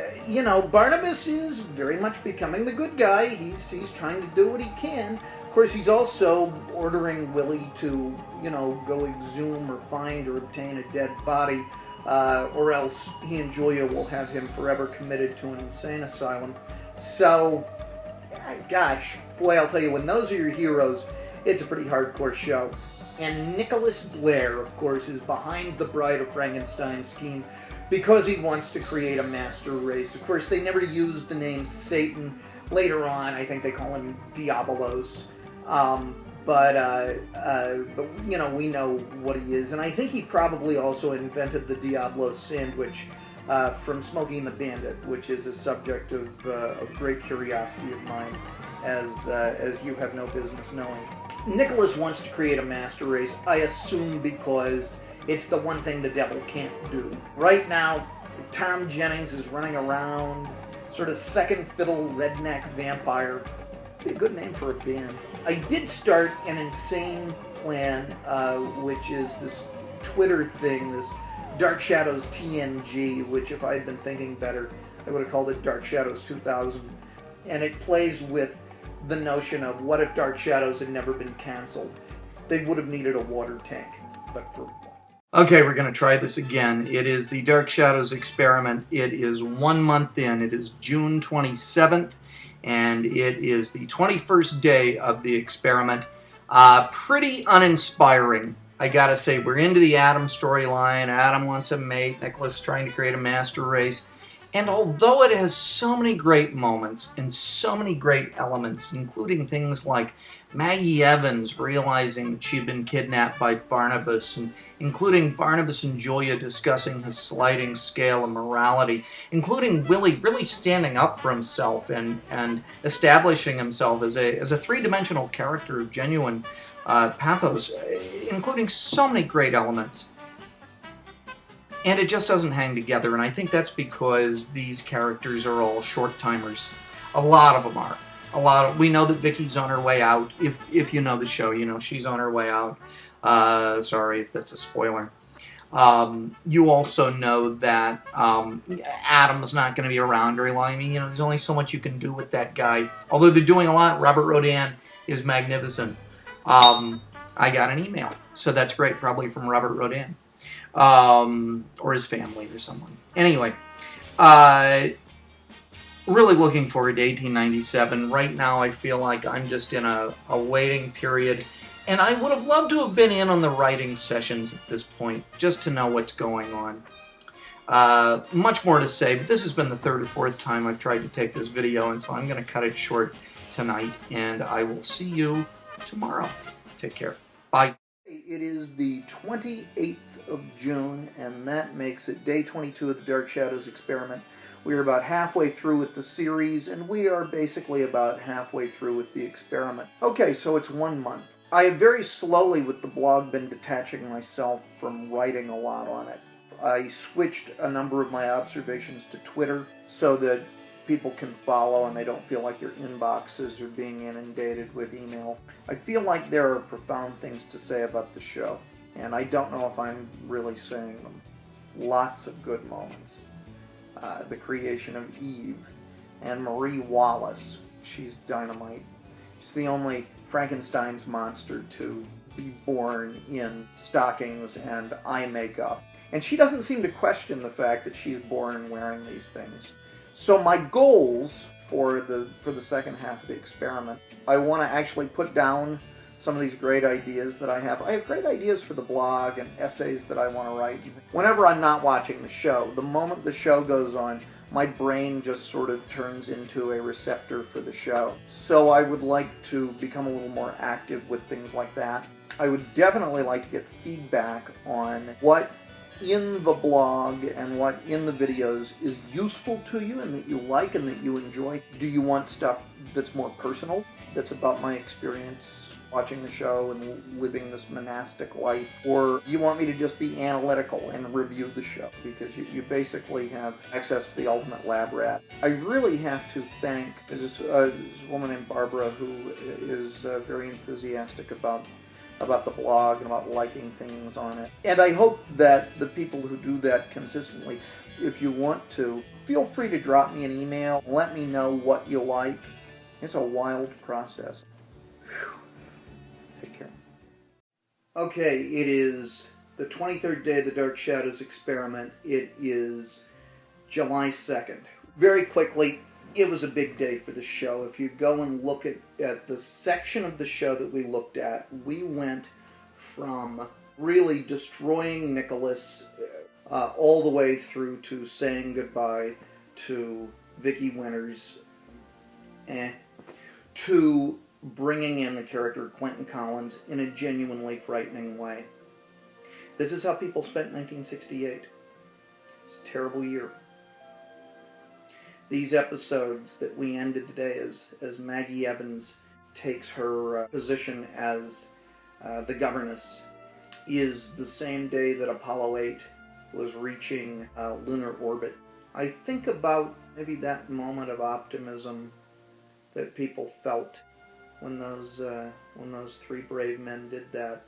Barnabas is very much becoming the good guy. He's trying to do what he can. Of course, he's also ordering Willie to, go exhume or find or obtain a dead body, or else he and Julia will have him forever committed to an insane asylum. So, gosh, boy, I'll tell you, when those are your heroes, it's a pretty hardcore show. And Nicholas Blair, of course, is behind the Bride of Frankenstein scheme because he wants to create a master race. Of course, they never used the name Satan, Later on, I think they call him Diabolos. You know, we know what he is. And I think he probably also invented the Diablo sandwich from Smokey and the Bandit, which is a subject of great curiosity of mine, as you have no business knowing. Nicholas wants to create a master race, I assume because it's the one thing the devil can't do. Right now, Tom Jennings is running around, sort of second fiddle redneck vampire. Be a good name for a band. I did start an insane plan, which is this Twitter thing, this Dark Shadows TNG, which if I had been thinking better, I would have called it Dark Shadows 2000. And it plays with the notion of what if Dark Shadows had never been canceled? They would have needed a water tank, but for... Okay, we're going to try this again. It is the Dark Shadows experiment. It is 1 month in. It is June 27th, and it is the 21st day of the experiment. Pretty uninspiring, I gotta say. We're into the Adam storyline. Adam wants a mate. Nicholas trying to create a master race. And although it has so many great moments and so many great elements, including things like Maggie Evans realizing that she'd been kidnapped by Barnabas, and including Barnabas and Julia discussing his sliding scale of morality, including Willie really standing up for himself and establishing himself as a three-dimensional character of genuine pathos, including so many great elements. And it just doesn't hang together, and I think that's because these characters are all short-timers. A lot of them are. We know that Vicky's on her way out. If you know the show, you know she's on her way out. Sorry if that's a spoiler. You also know that Adam's not going to be around very long. I mean, you know, there's only so much you can do with that guy. Although they're doing a lot, Robert Rodan is magnificent. I got an email, so that's great, probably from Robert Rodan. Or his family or someone. Anyway, really looking forward to 1897. Right now I feel like I'm just in a waiting period, and I would have loved to have been in on the writing sessions at this point, just to know what's going on. Much more to say, but this has been the third or fourth time I've tried to take this video, and so I'm going to cut it short tonight, and I will see you tomorrow. Take care. Bye. It is the 28th of June, and that makes it day 22 of the Dark Shadows experiment. We are about halfway through with the series, and we are basically about halfway through with the experiment. Okay, so it's 1 month. I have very slowly with the blog been detaching myself from writing a lot on it. I switched a number of my observations to Twitter so that people can follow and they don't feel like their inboxes are being inundated with email. I feel like there are profound things to say about the show, and I don't know if I'm really saying them. Lots of good moments. The creation of Eve and Marie Wallace. She's dynamite. She's the only Frankenstein's monster to be born in stockings and eye makeup. And she doesn't seem to question the fact that she's born wearing these things. So my goals for the second half of the experiment, I want to actually put down some of these great ideas that I have. I have great ideas for the blog and essays that I want to write. Whenever I'm not watching the show, the moment the show goes on, my brain just sort of turns into a receptor for the show. So I would like to become a little more active with things like that. I would definitely like to get feedback on what in the blog and what in the videos is useful to you and that you like and that you enjoy. Do you want stuff that's more personal, that's about my experience watching the show and living this monastic life? Or do you want me to just be analytical and review the show? Because you basically have access to the ultimate lab rat. I really have to thank this woman named Barbara who is very enthusiastic about the blog and about liking things on it. And I hope that the people who do that consistently, if you want to, feel free to drop me an email. Let me know what you like. It's a wild process. Whew. Take care. Okay, it is the 23rd day of the Dark Shadows experiment. It is July 2nd. Very quickly, it was a big day for the show. If you go and look at the section of the show that we looked at, we went from really destroying Nicholas all the way through to saying goodbye to Vicky Winters to bringing in the character Quentin Collins in a genuinely frightening way. This is how people spent 1968. It's a terrible year. These episodes that we ended today as Maggie Evans takes her position as the governess is the same day that Apollo 8 was reaching lunar orbit. I think about maybe that moment of optimism that people felt when those three brave men did that,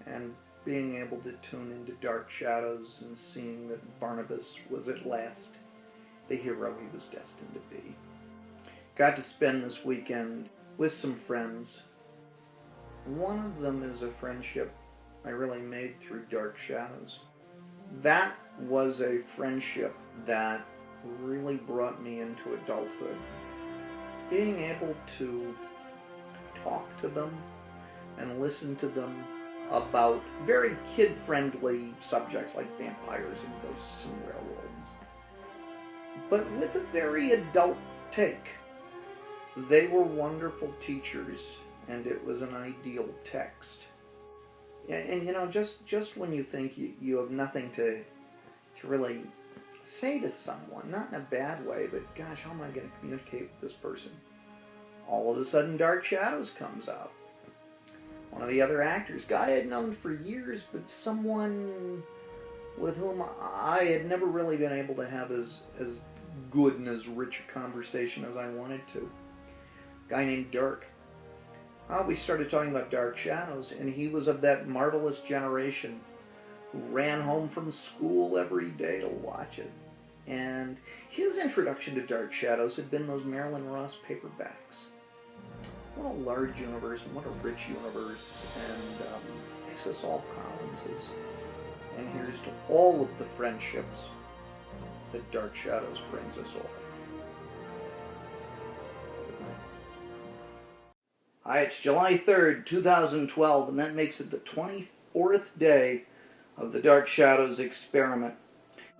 and being able to tune into Dark Shadows and seeing that Barnabas was at last the hero he was destined to be. Got to spend this weekend with some friends. One of them is a friendship I really made through Dark Shadows. That was a friendship that really brought me into adulthood. Being able to talk to them and listen to them about very kid-friendly subjects like vampires and ghosts and werewolves, but with a very adult take. They were wonderful teachers, and it was an ideal text. And you know, just when you think you have nothing to really say to someone, not in a bad way, but gosh, how am I going to communicate with this person? All of a sudden, Dark Shadows comes out. One of the other actors, guy I had known for years, but someone with whom I had never really been able to have as good and as rich a conversation as I wanted to. Guy named Dirk. We started talking about Dark Shadows, and he was of that marvelous generation who ran home from school every day to watch it. And his introduction to Dark Shadows had been those Marilyn Ross paperbacks. What a large universe, and what a rich universe, and makes us all Collinses. And here's to all of the friendships that Dark Shadows brings us all. Hi, it's July 3rd, 2012, and that makes it the 24th day of the Dark Shadows experiment.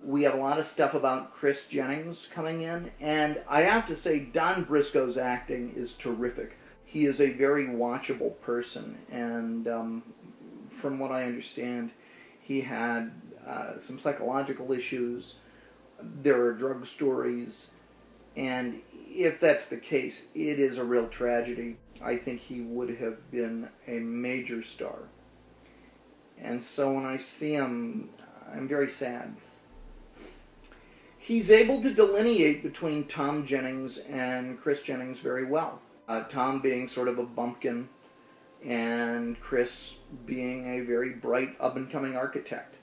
We have a lot of stuff about Chris Jennings coming in, and I have to say Don Briscoe's acting is terrific. He is a very watchable person, and from what I understand, he had some psychological issues. There are drug stories, and if that's the case, it is a real tragedy. I think he would have been a major star. And so when I see him, I'm very sad. He's able to delineate between Tom Jennings and Chris Jennings very well. Tom being sort of a bumpkin, and Chris being a very bright, up-and-coming architect.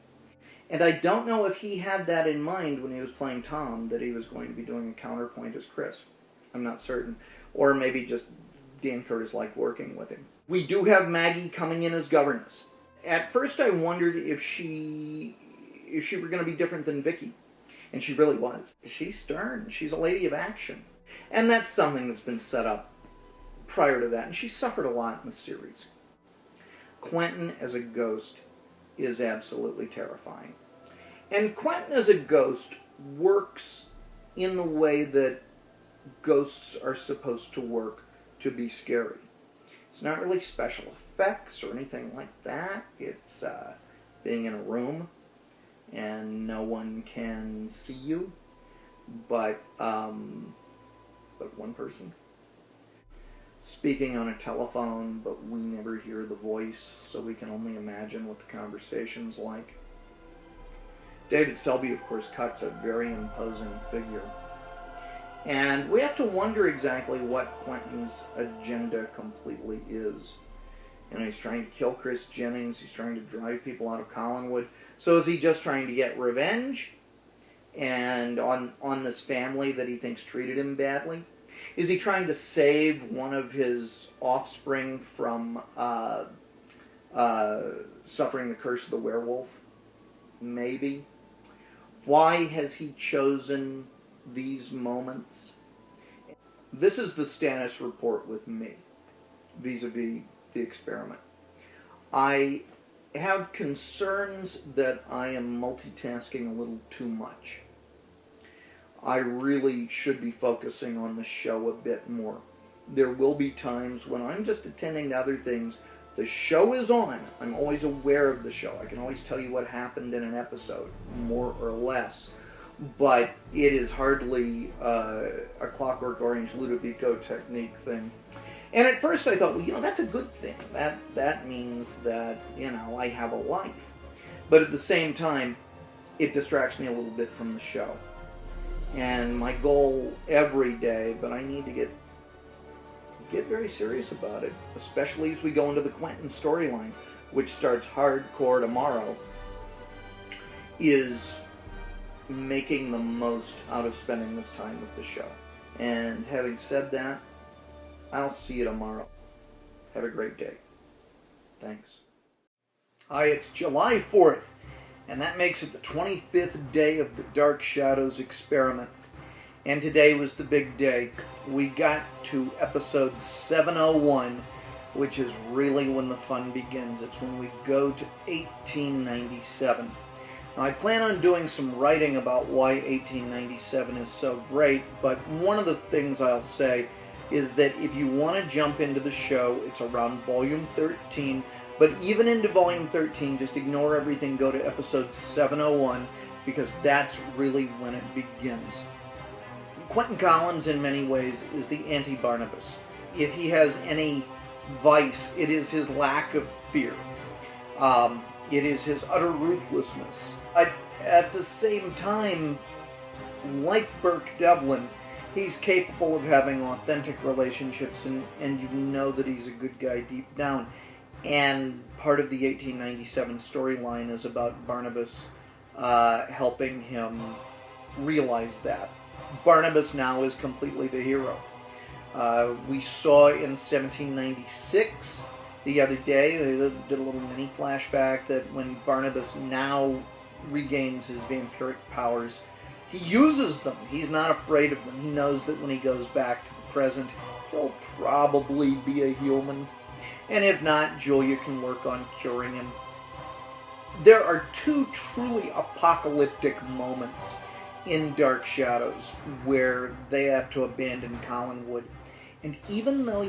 And I don't know if he had that in mind when he was playing Tom, that he was going to be doing a counterpoint as Chris. I'm not certain. Or maybe just Dan Curtis liked working with him. We do have Maggie coming in as governess. At first I wondered if she were going to be different than Vicky. And she really was. She's stern. She's a lady of action. And that's something that's been set up prior to that. And she suffered a lot in the series. Quentin as a ghost is absolutely terrifying. And Quentin as a ghost works in the way that ghosts are supposed to work to be scary. It's not really special effects or anything like that. It's being in a room and no one can see you but one person. Speaking on a telephone, but we never hear the voice, so we can only imagine what the conversation's like. David Selby, of course, cuts a very imposing figure. And we have to wonder exactly what Quentin's agenda completely is. You know, he's trying to kill Chris Jennings, he's trying to drive people out of Collinwood. So is he just trying to get revenge? And on this family that he thinks treated him badly? Is he trying to save one of his offspring from suffering the curse of the werewolf? Maybe. Why has he chosen these moments? This is the status report with me, vis-a-vis the experiment. I have concerns that I am multitasking a little too much. I really should be focusing on the show a bit more. There will be times when I'm just attending to other things. The show is on. I'm always aware of the show. I can always tell you what happened in an episode, more or less. But it is hardly a Clockwork Orange Ludovico technique thing. And at first I thought, well, that's a good thing. That means that, I have a life. But at the same time, it distracts me a little bit from the show. And my goal every day, but I need to get very serious about it, especially as we go into the Quentin storyline, which starts hardcore tomorrow, is making the most out of spending this time with the show. And having said that, I'll see you tomorrow. Have a great day. Thanks. Hi, it's July 4th, and that makes it the 25th day of the Dark Shadows experiment. And today was the big day. We got to episode 701, which is really when the fun begins. It's when we go to 1897. Now, I plan on doing some writing about why 1897 is so great, but one of the things I'll say is that if you want to jump into the show, it's around volume 13, but even into volume 13, just ignore everything, go to episode 701, because that's really when it begins. Quentin Collins, in many ways, is the anti-Barnabas. If he has any vice, it is his lack of fear. It is his utter ruthlessness. At the same time, like Burke Devlin, he's capable of having authentic relationships, and you know that he's a good guy deep down. And part of the 1897 storyline is about Barnabas helping him realize that. Barnabas now is completely the hero. We saw in 1796, the other day, we did a little mini flashback, that when Barnabas now regains his vampiric powers, he uses them. He's not afraid of them. He knows that when he goes back to the present, he'll probably be a human. And if not, Julia can work on curing him. There are two truly apocalyptic moments in Dark Shadows where they have to abandon Collinwood. And even though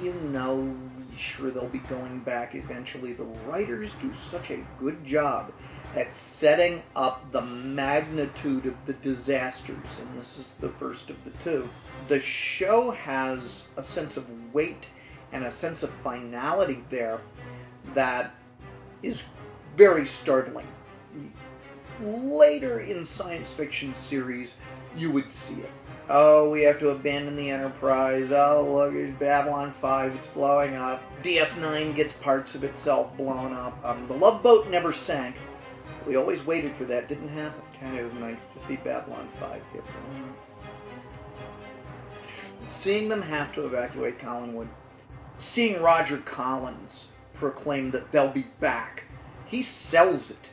sure they'll be going back eventually, the writers do such a good job at setting up the magnitude of the disasters, and this is the first of the two. The show has a sense of weight and a sense of finality there that is very startling. Later in science fiction series, you would see it. Oh, we have to abandon the Enterprise. Oh, look, it's Babylon 5, it's blowing up. DS9 gets parts of itself blown up. The Love Boat never sank. We always waited for that. Didn't happen. Kind of is nice to see Babylon 5 get blown up. Seeing them have to evacuate Collinwood. Seeing Roger Collins proclaim that they'll be back. He sells it.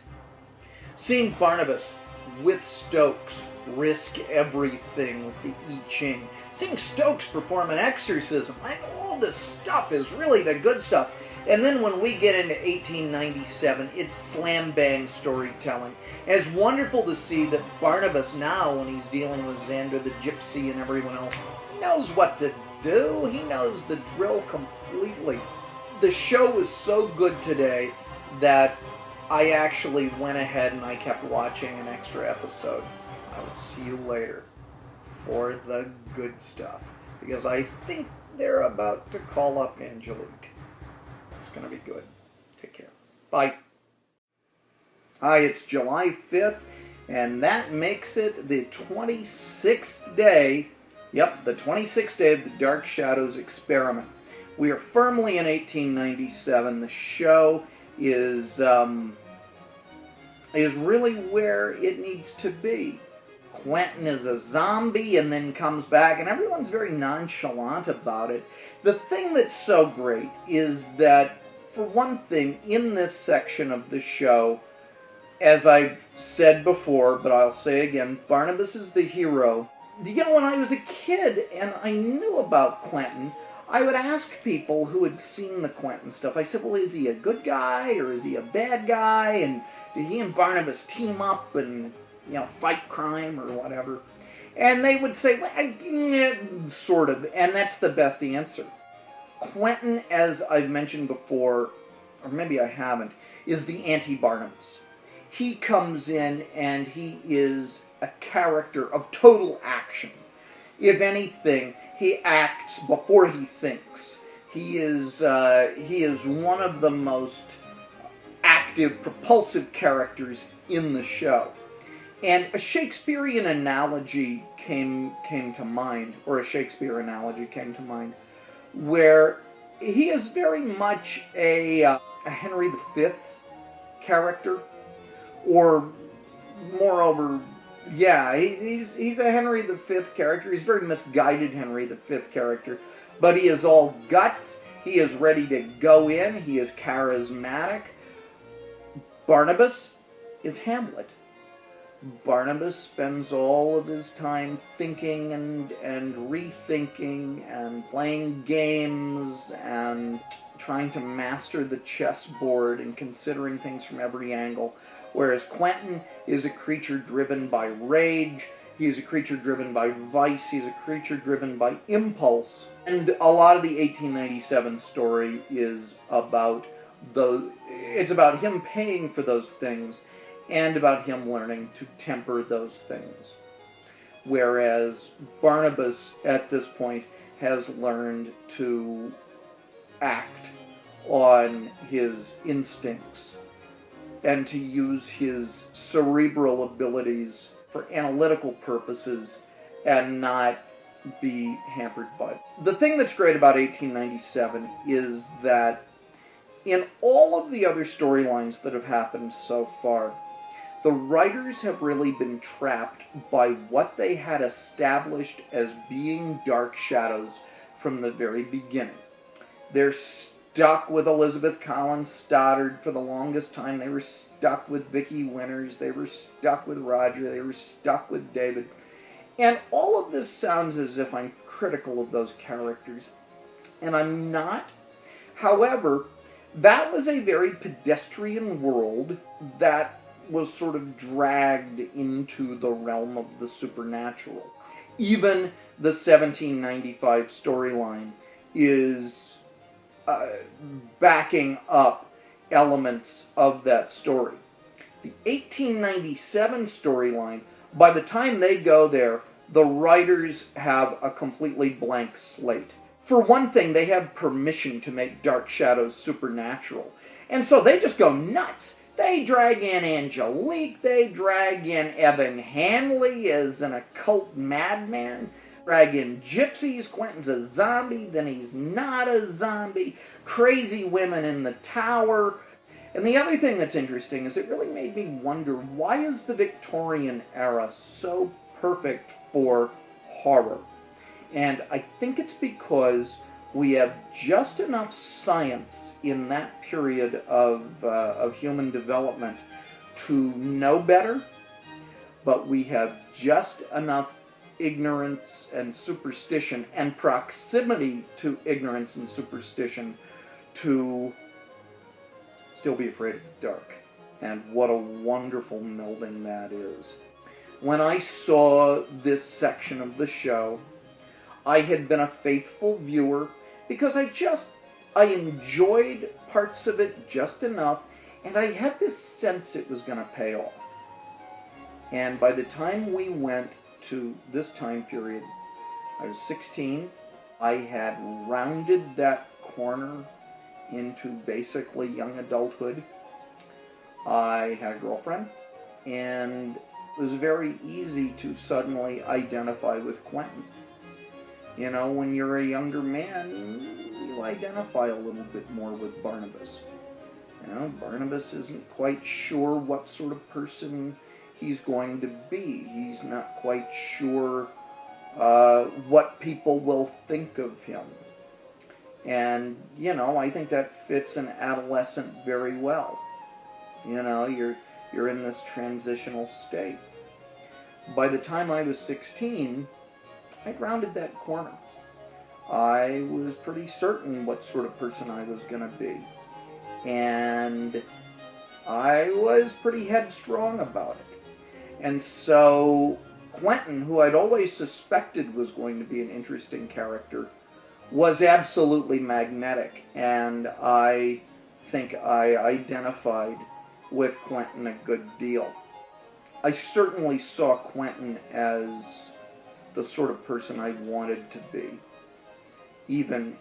Seeing Barnabas with Stokes risk everything with the I Ching. Seeing Stokes perform an exorcism. All this stuff is really the good stuff. And then when we get into 1897, it's slam-bang storytelling. And it's wonderful to see that Barnabas now, when he's dealing with Xander the Gypsy and everyone else, he knows what to do. He knows the drill completely. The show was so good today that I actually went ahead and I kept watching an extra episode. I will see you later for the good stuff, because I think they're about to call up Angelique. It's going to be good. Take care. Bye. Hi, it's July 5th, and that makes it the 26th day, the 26th day of the Dark Shadows experiment. We are firmly in 1897. The show is really where it needs to be. Quentin is a zombie and then comes back, and everyone's very nonchalant about it. The thing that's so great is that, for one thing, in this section of the show, as I've said before, but I'll say again, Barnabas is the hero. When I was a kid and I knew about Quentin, I would ask people who had seen the Quentin stuff. I said, well, is he a good guy or is he a bad guy? And did he and Barnabas team up and, fight crime or whatever? And they would say, well, sort of, and that's the best answer. Quentin, as I've mentioned before, or maybe I haven't, is the anti-Barnabas. He comes in and he is a character of total action. If anything, he acts before he thinks. He is one of the most active, propulsive characters in the show. And a Shakespearean analogy came to mind, or a Shakespeare analogy came to mind, where he is very much a Henry V character, or moreover, yeah, he's a Henry V character. He's a very misguided Henry V character, but he is all guts. He is ready to go in. He is charismatic. Barnabas is Hamlet. Barnabas spends all of his time thinking and rethinking and playing games and trying to master the chessboard and considering things from every angle, whereas Quentin is a creature driven by rage. He is a creature driven by vice. He's a creature driven by impulse. And a lot of the 1897 story is about it's about him paying for those things and about him learning to temper those things. Whereas Barnabas, at this point, has learned to act on his instincts and to use his cerebral abilities for analytical purposes and not be hampered by it. The thing that's great about 1897 is that in all of the other storylines that have happened so far, the writers have really been trapped by what they had established as being dark shadows from the very beginning. They're stuck with Elizabeth Collins Stoddard for the longest time. They were stuck with Vicky Winters. They were stuck with Roger. They were stuck with David. And all of this sounds as if I'm critical of those characters, and I'm not. However, that was a very pedestrian world that was sort of dragged into the realm of the supernatural. Even the 1795 storyline is backing up elements of that story. The 1897 storyline, by the time they go there, the writers have a completely blank slate. For one thing, they have permission to make Dark Shadows supernatural. And so they just go nuts. They drag in Angelique, they drag in Evan Hanley as an occult madman, drag in gypsies, Quentin's a zombie, then he's not a zombie, crazy women in the tower. And the other thing that's interesting is it really made me wonder, why is the Victorian era so perfect for horror? And I think it's because we have just enough science in that period of human development to know better, but we have just enough ignorance and superstition and proximity to ignorance and superstition to still be afraid of the dark. And what a wonderful melding that is. When I saw this section of the show, I had been a faithful viewer because I enjoyed parts of it just enough, and I had this sense it was going to pay off. And by the time we went to this time period, I was 16. I had rounded that corner into basically young adulthood. I had a girlfriend, and it was very easy to suddenly identify with Quentin. You know, when you're a younger man, you identify a little bit more with Barnabas. You know, Barnabas isn't quite sure what sort of person he's going to be. He's not quite sure what people will think of him. And, you know, I think that fits an adolescent very well. You know, you're in this transitional state. By the time I was 16, I'd rounded that corner. I was pretty certain what sort of person I was going to be. And I was pretty headstrong about it. And so Quentin, who I'd always suspected was going to be an interesting character, was absolutely magnetic, and I think I identified with Quentin a good deal. I certainly saw Quentin as the sort of person I wanted to be. Even,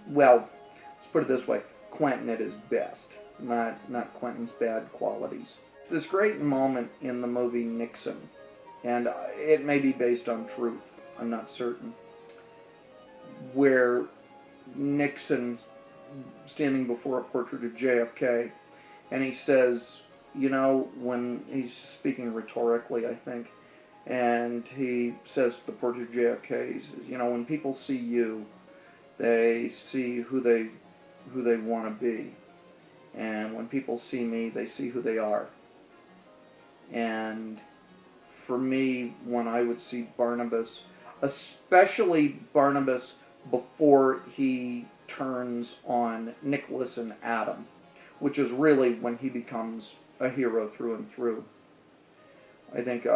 well, let's put it this way, Quentin at his best, not Quentin's bad qualities. It's this great moment in the movie Nixon, and it may be based on truth, I'm not certain, where Nixon's standing before a portrait of JFK, and he says, you know, when he's speaking rhetorically, I think, and he says to the portrait of JFK, he says, you know, when people see you, they see who they want to be, and when people see me, they see who they are. And for me, when I would see Barnabas, especially Barnabas before he turns on Nicholas and Adam, which is really when he becomes a hero through and through. I think,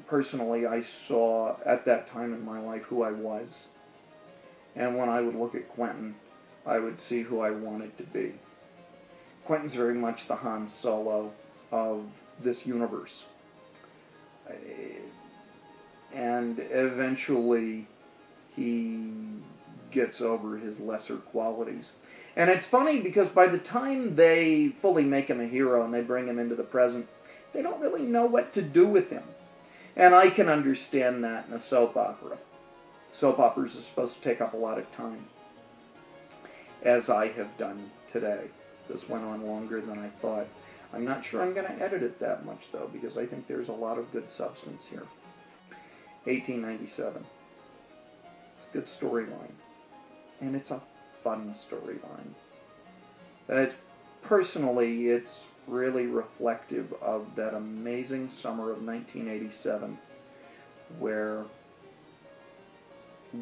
personally, I saw at that time in my life who I was. And when I would look at Quentin, I would see who I wanted to be. Quentin's very much the Han Solo of this universe. And eventually he gets over his lesser qualities. And it's funny because by the time they fully make him a hero and they bring him into the present, they don't really know what to do with him. And I can understand that in a soap opera. Soap operas are supposed to take up a lot of time, as I have done today. This went on longer than I thought. I'm not sure I'm going to edit it that much, though, because I think there's a lot of good substance here. 1897. It's a good storyline. And it's a fun storyline. Personally, it's really reflective of that amazing summer of 1987, where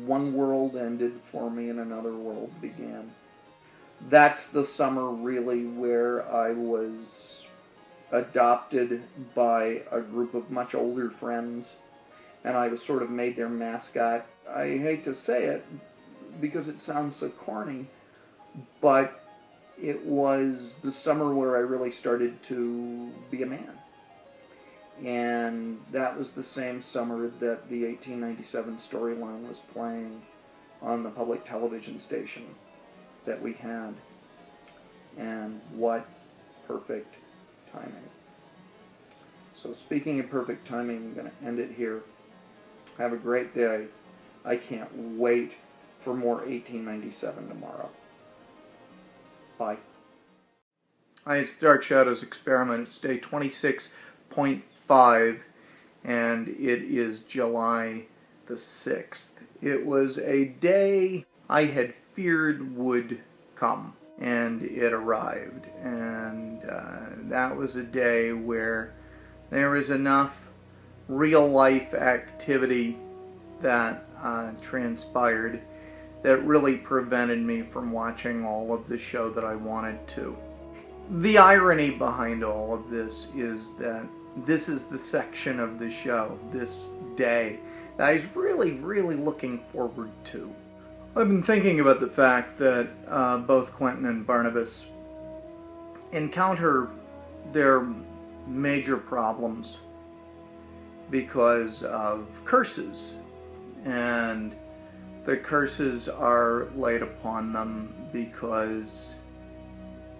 one world ended for me and another world began. That's the summer really where I was adopted by a group of much older friends, and I was sort of made their mascot. I hate to say it because it sounds so corny, but it was the summer where I really started to be a man. And that was the same summer that the 1897 storyline was playing on the public television station that we had. And what perfect timing. So speaking of perfect timing, I'm going to end it here. Have a great day. I can't wait for more 1897 tomorrow. Bye. Hi, it's Dark Shadows Experiment. It's day 26.5, and it is July the 6th. It was a day I had feared would come, and it arrived. And that was a day where there was enough real-life activity that transpired that really prevented me from watching all of the show that I wanted to. The irony behind all of this is that this is the section of the show, this day, that I was really, really looking forward to. I've been thinking about the fact that both Quentin and Barnabas encounter their major problems because of curses, and the curses are laid upon them because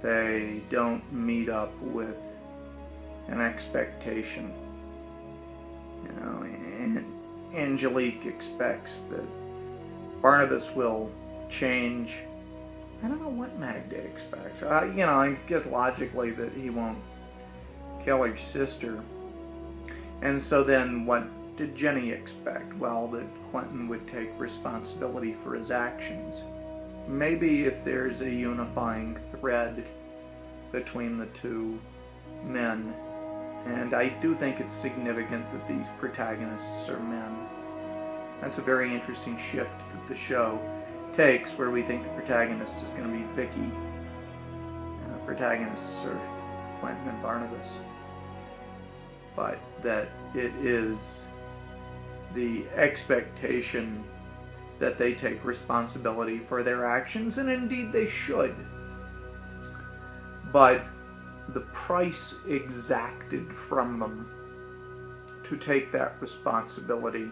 they don't meet up with an expectation. You know, and Angelique expects that Barnabas will change. I don't know what Magda expects. I guess logically that he won't kill her sister. And so then what did Jenny expect? Well, that Quentin would take responsibility for his actions. Maybe if there's a unifying thread between the two men, and I do think it's significant that these protagonists are men. That's a very interesting shift that the show takes, where we think the protagonist is going to be Vicky, and the protagonists are Quentin and Barnabas. but that it is the expectation that they take responsibility for their actions, and indeed they should. But the price exacted from them to take that responsibility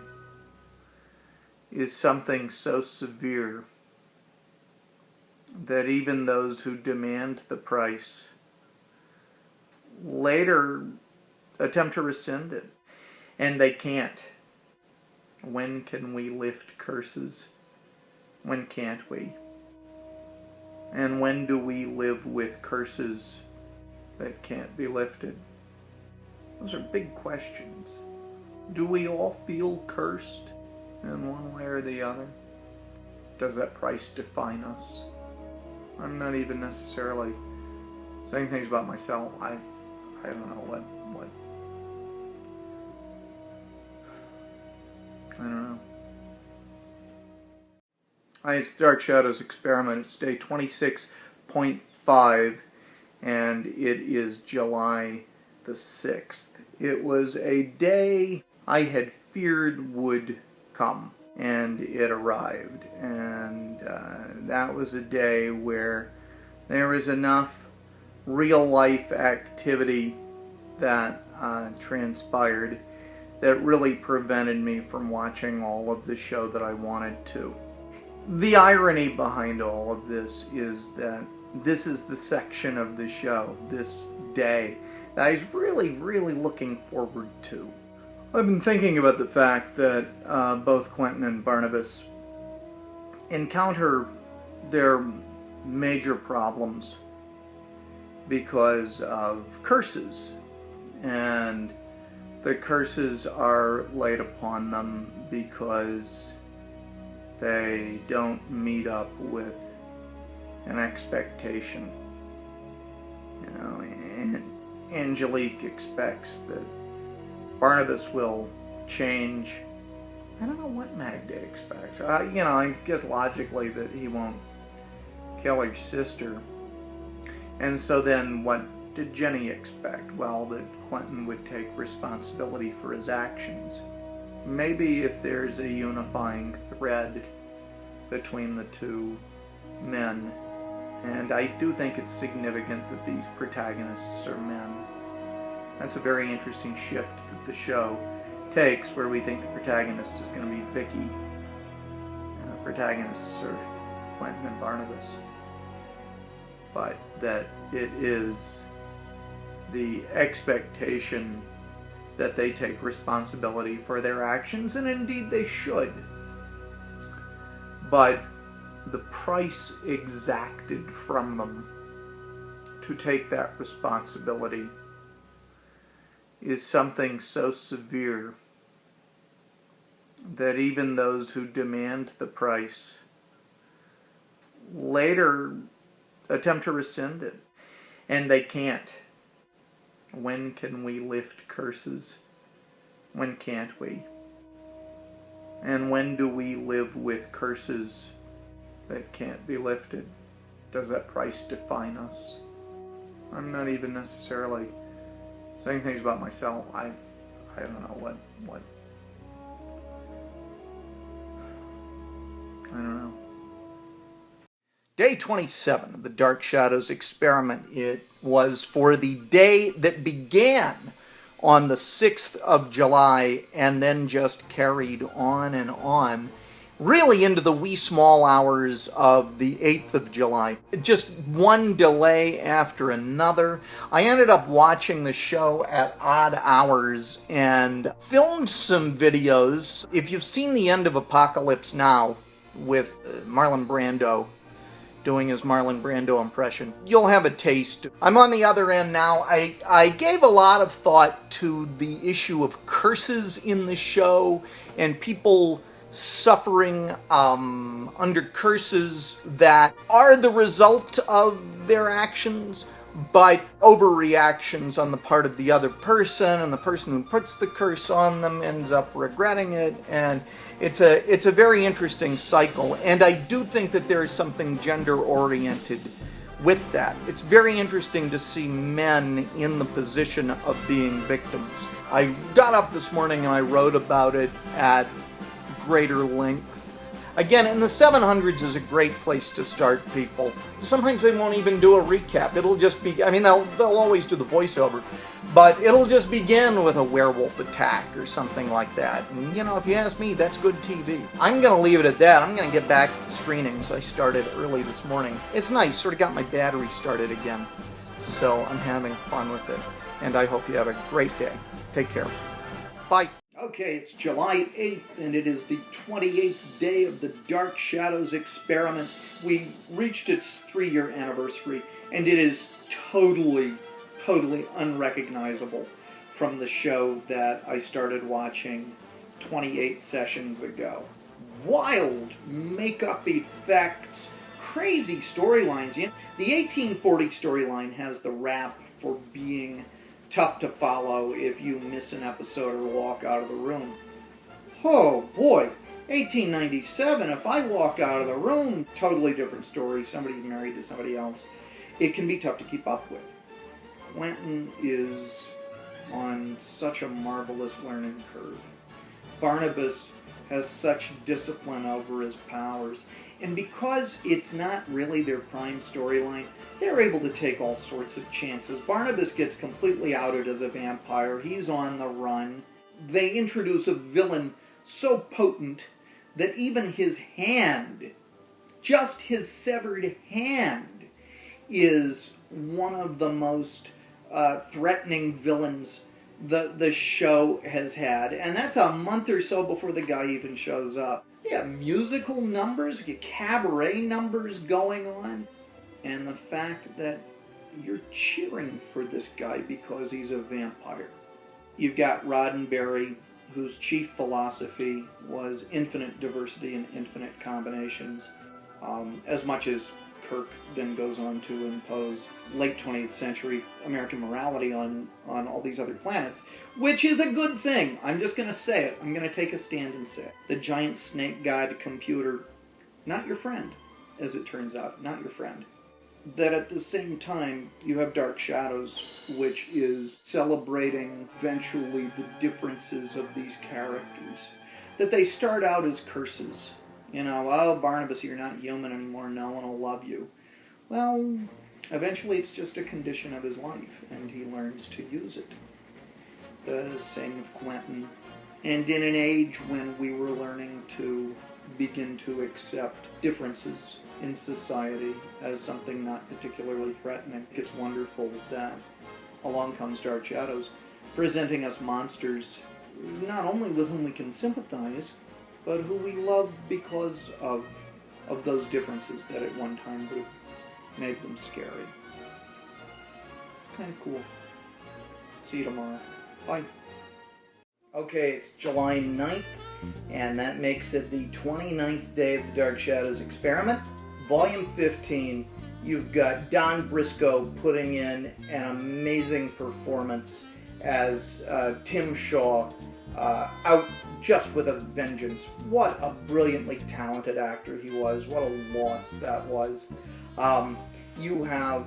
is something so severe that even those who demand the price later attempt to rescind it. And they can't. When can we lift curses? When can't we? And when do we live with curses that can't be lifted? Those are big questions. Do we all feel cursed in one way or the other? Does that price define us? I'm not even necessarily saying things about myself. I don't know what I don't know. It's Dark Shadows Experiment. It's day 26.5, and it is July the 6th. It was a day I had feared would come, and it arrived. And that was a day where there was enough real-life activity that transpired that really prevented me from watching all of the show that I wanted to. The irony behind all of this is that this is the section of the show, this day, that I was really, really looking forward to. I've been thinking about the fact that both Quentin and Barnabas encounter their major problems because of curses, and the curses are laid upon them because they don't meet up with an expectation. You know, and Angelique expects that Barnabas will change. I don't know what Magda expects. I guess logically that he won't kill her sister. And so then what did Jenny expect? Well, that Quentin would take responsibility for his actions. Maybe if there's a unifying thread between the two men, and I do think it's significant that these protagonists are men. That's a very interesting shift that the show takes, where we think the protagonist is going to be Vicky, and the protagonists are Quentin and Barnabas. But that it is the expectation that they take responsibility for their actions, and indeed they should. But the price exacted from them to take that responsibility is something so severe that even those who demand the price later attempt to rescind it. And they can't. When can we lift curses? When can't we? And when do we live with curses that can't be lifted? Does that price define us? I'm not even necessarily saying things about myself. I don't know what I don't know. Day 27 of the Dark Shadows Experiment. It was for the day that began on the 6th of July and then just carried on and on, really into the wee small hours of the 8th of July. Just one delay after another. I ended up watching the show at odd hours and filmed some videos. If you've seen the end of Apocalypse Now with Marlon Brando doing his Marlon Brando impression, you'll have a taste. I'm on the other end now. I gave a lot of thought to the issue of curses in the show and people suffering under curses that are the result of their actions, but overreactions on the part of the other person, and the person who puts the curse on them ends up regretting it, and it's a very interesting cycle. And I do think that there is something gender-oriented with that. It's very interesting to see men in the position of being victims. I got up this morning and I wrote about it at greater length. Again, in the 700s is a great place to start, people. Sometimes they won't even do a recap. It'll just be, I mean, they'll always do the voiceover, but it'll just begin with a werewolf attack or something like that. And, you know, if you ask me, that's good TV. I'm going to leave it at that. I'm going to get back to the screenings. I started early this morning. It's nice, sort of got my battery started again. So I'm having fun with it. And I hope you have a great day. Take care. Bye. Okay, it's July 8th, and it is the 28th day of the Dark Shadows experiment. We reached its 3-year anniversary, and it is totally unrecognizable from the show that I started watching 28 sessions ago. Wild makeup effects, crazy storylines. The 1840 storyline has the rap for being tough to follow if you miss an episode or walk out of the room. Oh boy, 1897, if I walk out of the room, totally different story, somebody's married to somebody else. It can be tough to keep up with. Quentin is on such a marvelous learning curve. Barnabas has such discipline over his powers, and because it's not really their prime storyline, they're able to take all sorts of chances. Barnabas gets completely outed as a vampire. He's on the run. They introduce a villain so potent that even his hand, just his severed hand, is one of the most threatening villains the show has had. And that's a month or so before the guy even shows up. You got musical numbers, you get cabaret numbers going on. And the fact that you're cheering for this guy because he's a vampire. You've got Roddenberry, whose chief philosophy was infinite diversity and infinite combinations, as much as Kirk then goes on to impose late 20th century American morality on all these other planets, which is a good thing. I'm just going to say it. I'm going to take a stand and say it. The giant snake god computer, not your friend, as it turns out, not your friend. That at the same time, you have Dark Shadows, which is celebrating eventually the differences of these characters. That they start out as curses. You know, oh, Barnabas, you're not human anymore, no one will love you. Well, eventually it's just a condition of his life, and he learns to use it. The same with Quentin. And in an age when we were learning to begin to accept differences in society as something not particularly threatening. It's wonderful that along comes Dark Shadows, presenting us monsters not only with whom we can sympathize, but who we love because of those differences that at one time would have made them scary. It's kind of cool. See you tomorrow. Bye. Okay, it's July 9th, and that makes it the 29th day of the Dark Shadows experiment. Volume 15, you've got Don Briscoe putting in an amazing performance as Tim Shaw, out just with a vengeance. What a brilliantly talented actor he was. What a loss that was. You have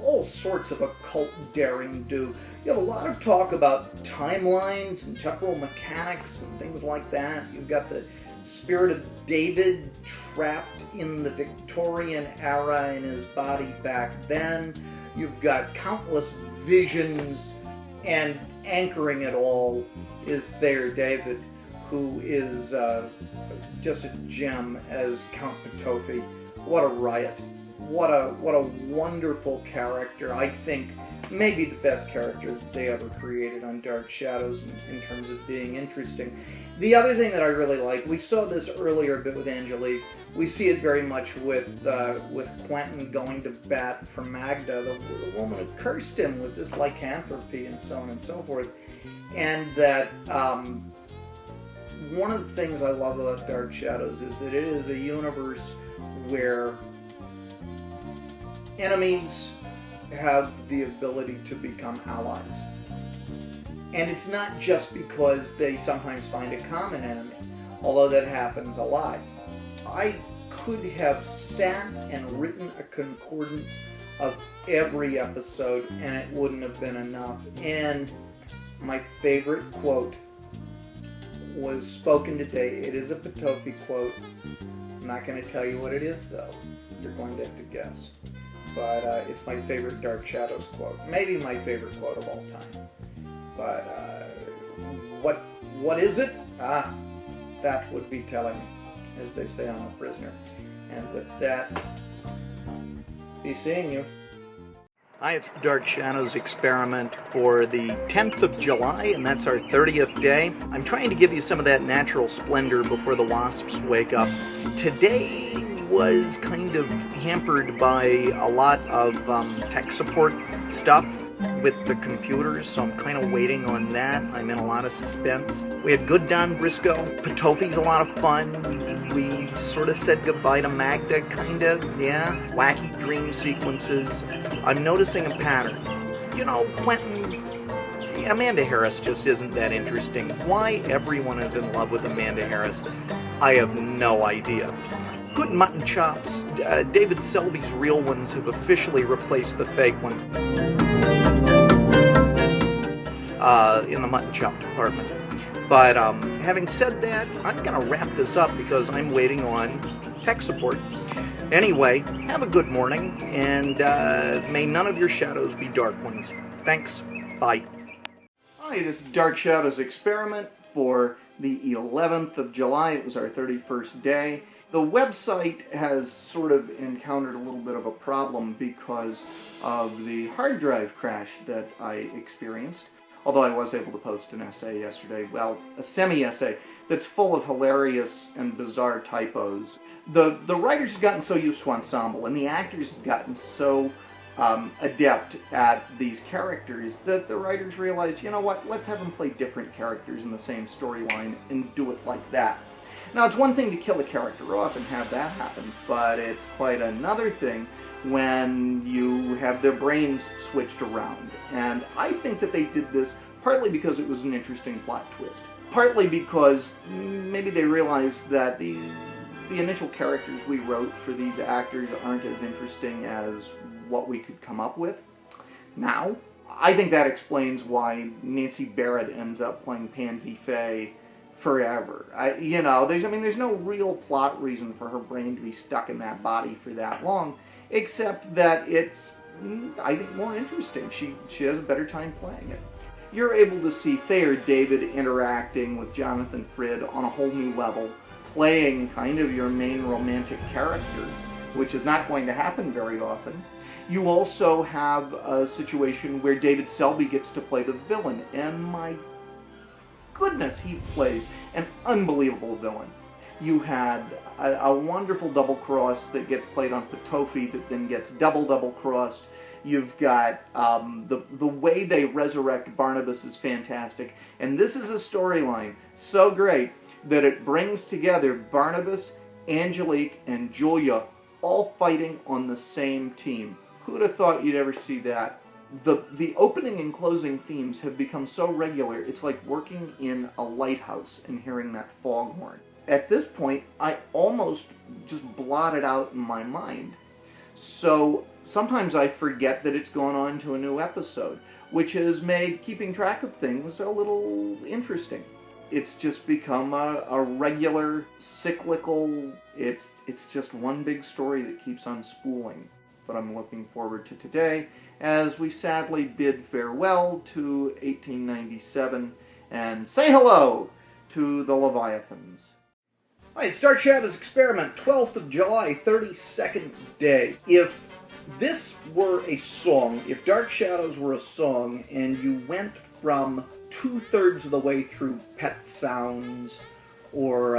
all sorts of occult daring do. You have a lot of talk about timelines and temporal mechanics and things like that. You've got the spirit of David trapped in the Victorian era in his body back then. You've got countless visions, and anchoring it all is Thayer David, who is just a gem as Count Petofi. What a riot. What a wonderful character. I think maybe the best character they ever created on Dark Shadows in terms of being interesting. The other thing that I really like, we saw this earlier a bit with Angelique, we see it very much with Quentin going to bat for Magda, the woman who cursed him with this lycanthropy and so on and so forth. And that one of the things I love about Dark Shadows is that it is a universe where enemies have the ability to become allies. And it's not just because they sometimes find a common enemy, although that happens a lot. I could have sat and written a concordance of every episode and it wouldn't have been enough. And my favorite quote was spoken today. It is a Petofi quote. I'm not going to tell you what it is, though. You're going to have to guess. But it's my favorite Dark Shadows quote. Maybe my favorite quote of all time. But what is it? That would be telling, as they say on A Prisoner. And with that, be seeing you. Hi, it's the Dark Shadows experiment for the 10th of July, and that's our 30th day. I'm trying to give you some of that natural splendor before the wasps wake up. Today was kind of hampered by a lot of tech support stuff with the computers, so I'm kind of waiting on that. I'm in a lot of suspense. We had good Don Briscoe. Petofi's a lot of fun. We sort of said goodbye to Magda, kind of, yeah. Wacky dream sequences. I'm noticing a pattern. You know, Amanda Harris just isn't that interesting. Why everyone is in love with Amanda Harris, I have no idea. Good mutton chops. David Selby's real ones have officially replaced the fake ones in the mutton chop department. But having said that, I'm going to wrap this up because I'm waiting on tech support. Anyway, have a good morning, and may none of your shadows be dark ones. Thanks. Bye. Hi, this is Dark Shadows Experiment for the 11th of July. It was our 31st day. The website has sort of encountered a little bit of a problem because of the hard drive crash that I experienced. Although I was able to post an essay yesterday, well, a semi-essay that's full of hilarious and bizarre typos. The writers have gotten so used to ensemble, and the actors have gotten so adept at these characters that the writers realized, you know what, let's have them play different characters in the same storyline and do it like that. Now, it's one thing to kill a character off and have that happen, but it's quite another thing when you have their brains switched around. And I think that they did this partly because it was an interesting plot twist. Partly because maybe they realized that the initial characters we wrote for these actors aren't as interesting as what we could come up with now. I think that explains why Nancy Barrett ends up playing Pansy Faye forever. There's no real plot reason for her brain to be stuck in that body for that long, except that it's, I think, more interesting. She has a better time playing it. You're able to see Thayer David interacting with Jonathan Frid on a whole new level, playing kind of your main romantic character, which is not going to happen very often. You also have a situation where David Selby gets to play the villain, and my goodness, he plays an unbelievable villain. You had a wonderful double cross that gets played on Petofi that then gets double crossed. You've got the way they resurrect Barnabas is fantastic, and this is a storyline so great that it brings together Barnabas, Angelique, and Julia all fighting on the same team. Who'd have thought you'd ever see that? The opening and closing themes have become so regular, it's like working in a lighthouse and hearing that foghorn. At this point, I almost just blot it out in my mind. So sometimes I forget that it's gone on to a new episode, which has made keeping track of things a little interesting. It's just become a regular, cyclical, it's just one big story that keeps on spooling. But I'm looking forward to today, as we sadly bid farewell to 1897 and say hello to the Leviathans. Hi, it's Dark Shadows Experiment, 12th of July, 32nd day. If this were a song, if Dark Shadows were a song, and you went from 2/3 of the way through Pet Sounds, or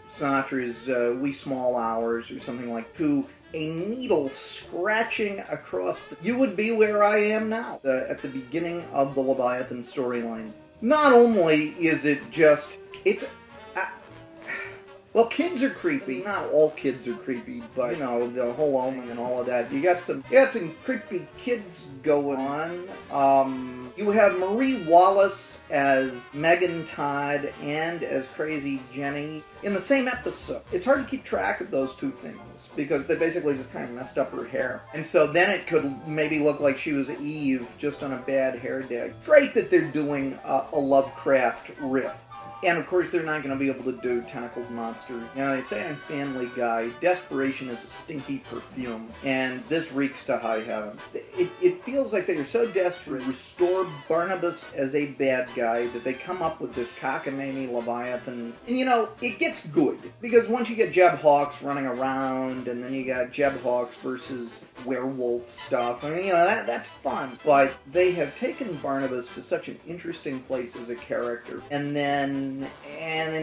Sinatra's Wee Small Hours, or something like, to a needle scratching across you would be where I am now, at the beginning of the Leviathan storyline. Not only is it just, Well, kids are creepy. Not all kids are creepy, but you know, the whole Omen and all of that. You got some creepy kids going on. You have Marie Wallace as Megan Todd and as Crazy Jenny in the same episode. It's hard to keep track of those two things because they basically just kind of messed up her hair. And so then it could maybe look like she was Eve just on a bad hair day. Great that they're doing a Lovecraft riff. And of course, they're not going to be able to do tentacled monsters. You know, they say on Family Guy, desperation is a stinky perfume, and this reeks to high heaven. It feels like they are so desperate to restore Barnabas as a bad guy that they come up with this cockamamie Leviathan. And you know, it gets good, because once you get Jeb Hawks running around, and then you got Jeb Hawks versus werewolf stuff, I mean, you know, that's fun. But they have taken Barnabas to such an interesting place as a character, and then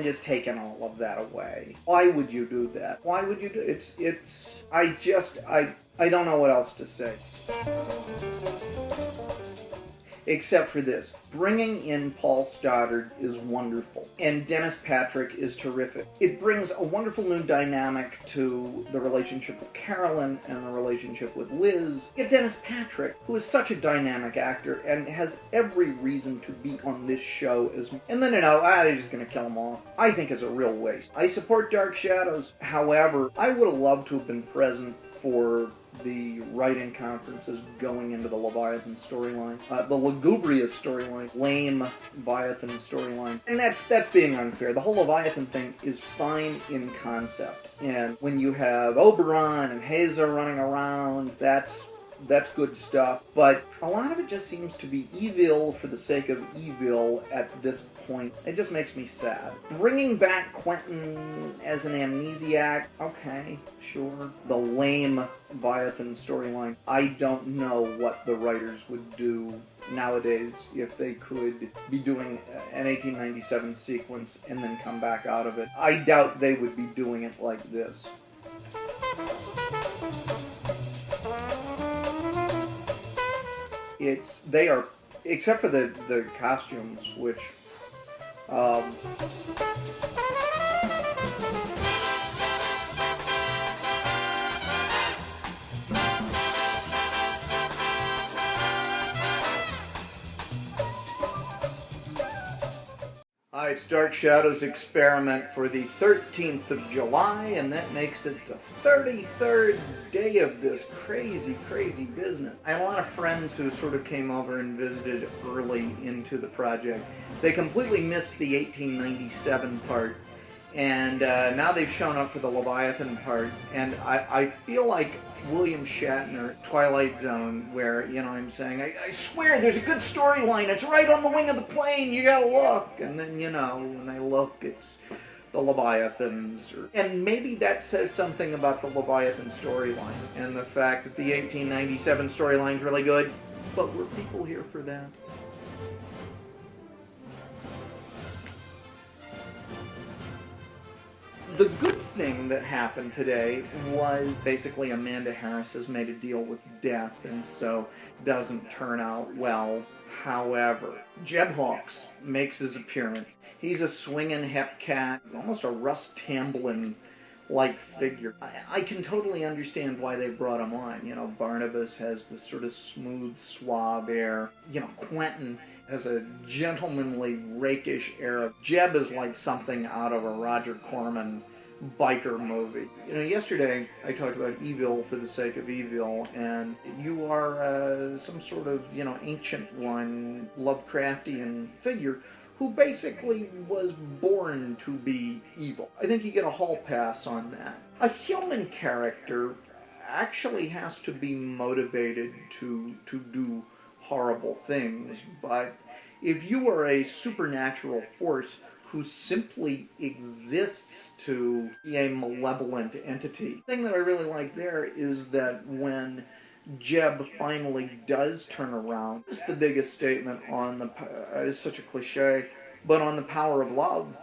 just taking all of that away. Why would you do that? Why would you do it's I don't know what else to say. Except for this. Bringing in Paul Stoddard is wonderful. And Dennis Patrick is terrific. It brings a wonderful new dynamic to the relationship with Carolyn and the relationship with Liz. You get Dennis Patrick, who is such a dynamic actor and has every reason to be on this show. And then, you know, they're just going to kill him off. I think it's a real waste. I support Dark Shadows. However, I would have loved to have been present for the writing conferences going into the Leviathan storyline, the lugubrious storyline, lame Leviathan storyline, and that's being unfair. The whole Leviathan thing is fine in concept, and when you have Oberon and Hazer running around, that's good stuff, but a lot of it just seems to be evil for the sake of evil at this point. It just makes me sad. Bringing back Quentin as an amnesiac, okay, sure. The lame Leviathan storyline, I don't know what the writers would do nowadays if they could be doing an 1897 sequence and then come back out of it. I doubt they would be doing it like this. They are, except for the costumes, which it's Dark Shadows Experiment for the 13th of July, and that makes it the 33rd day of this crazy, crazy business. I had a lot of friends who sort of came over and visited early into the project. They completely missed the 1897 part, and now they've shown up for the Leviathan part, and I feel like William Shatner, Twilight Zone, where, you know, I'm saying, I swear there's a good storyline, it's right on the wing of the plane, you gotta look, and then, you know, when I look, it's the Leviathans, and maybe that says something about the Leviathan storyline, and the fact that the 1897 storyline's really good, but were people here for that? The good thing that happened today was basically Amanda Harris has made a deal with death, and so doesn't turn out well. However, Jeb Hawks makes his appearance. He's a swinging hep cat, almost a Russ Tamblyn-like figure. I can totally understand why they brought him on. You know, Barnabas has this sort of smooth, suave air. You know, Quentin has a gentlemanly, rakish air. Jeb is like something out of a Roger Corman biker movie. You know, yesterday I talked about evil for the sake of evil, and you are some sort of, you know, ancient one, Lovecraftian figure who basically was born to be evil. I think you get a hall pass on that. A human character actually has to be motivated to do horrible things, but if you are a supernatural force who simply exists to be a malevolent entity. The thing that I really like there is that when Jeb finally does turn around, it's the biggest statement on it's such a cliche, but on the power of love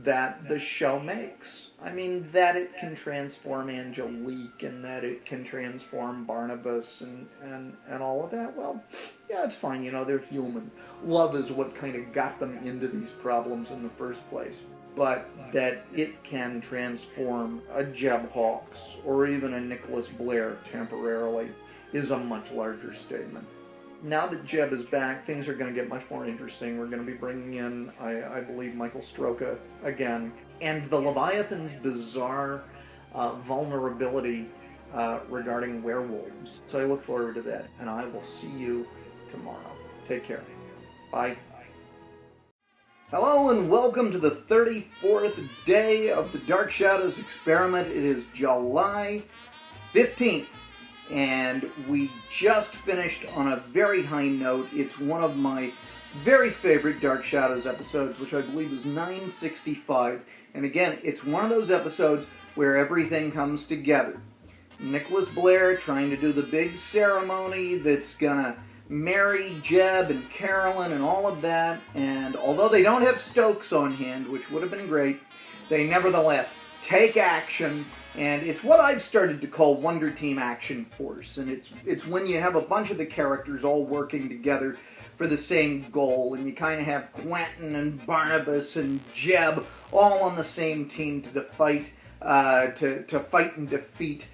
that the show makes. I mean, that it can transform Angelique and that it can transform Barnabas and all of that. Well, yeah, it's fine, you know, they're human. Love is what kind of got them into these problems in the first place. but that it can transform a Jeb Hawks or even a Nicholas Blair temporarily is a much larger statement. Now that Jeb is back, things are going to get much more interesting. We're going to be bringing in, I believe, Michael Stroka again. And the Leviathan's bizarre vulnerability regarding werewolves. So I look forward to that, and I will see you tomorrow. Take care. Bye. Hello and welcome to the 34th day of the Dark Shadows experiment. It is July 15th, and we just finished on a very high note. It's one of my very favorite Dark Shadows episodes, which I believe is 965. And again, it's one of those episodes where everything comes together. Nicholas Blair trying to do the big ceremony that's gonna marry Jeb and Carolyn and all of that, and although they don't have Stokes on hand, which would have been great, they nevertheless take action, and it's what I've started to call Wonder Team Action Force, and it's when you have a bunch of the characters all working together for the same goal, and you kind of have Quentin and Barnabas and Jeb all on the same team to fight and defeat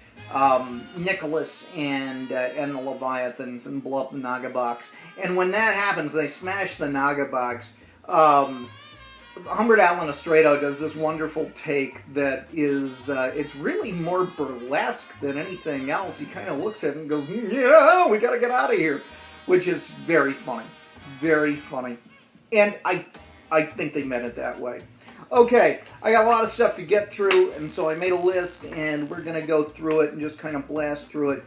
Nicholas and the Leviathans and blow up the Naga box. And when that happens, they smash the Naga box. Humbert Allen Estredo does this wonderful take that is, it's really more burlesque than anything else. He kind of looks at it and goes, yeah, we gotta get out of here. Which is very funny. Very funny. And I think they meant it that way. Okay, I got a lot of stuff to get through, and so I made a list, and we're going to go through it and just kind of blast through it.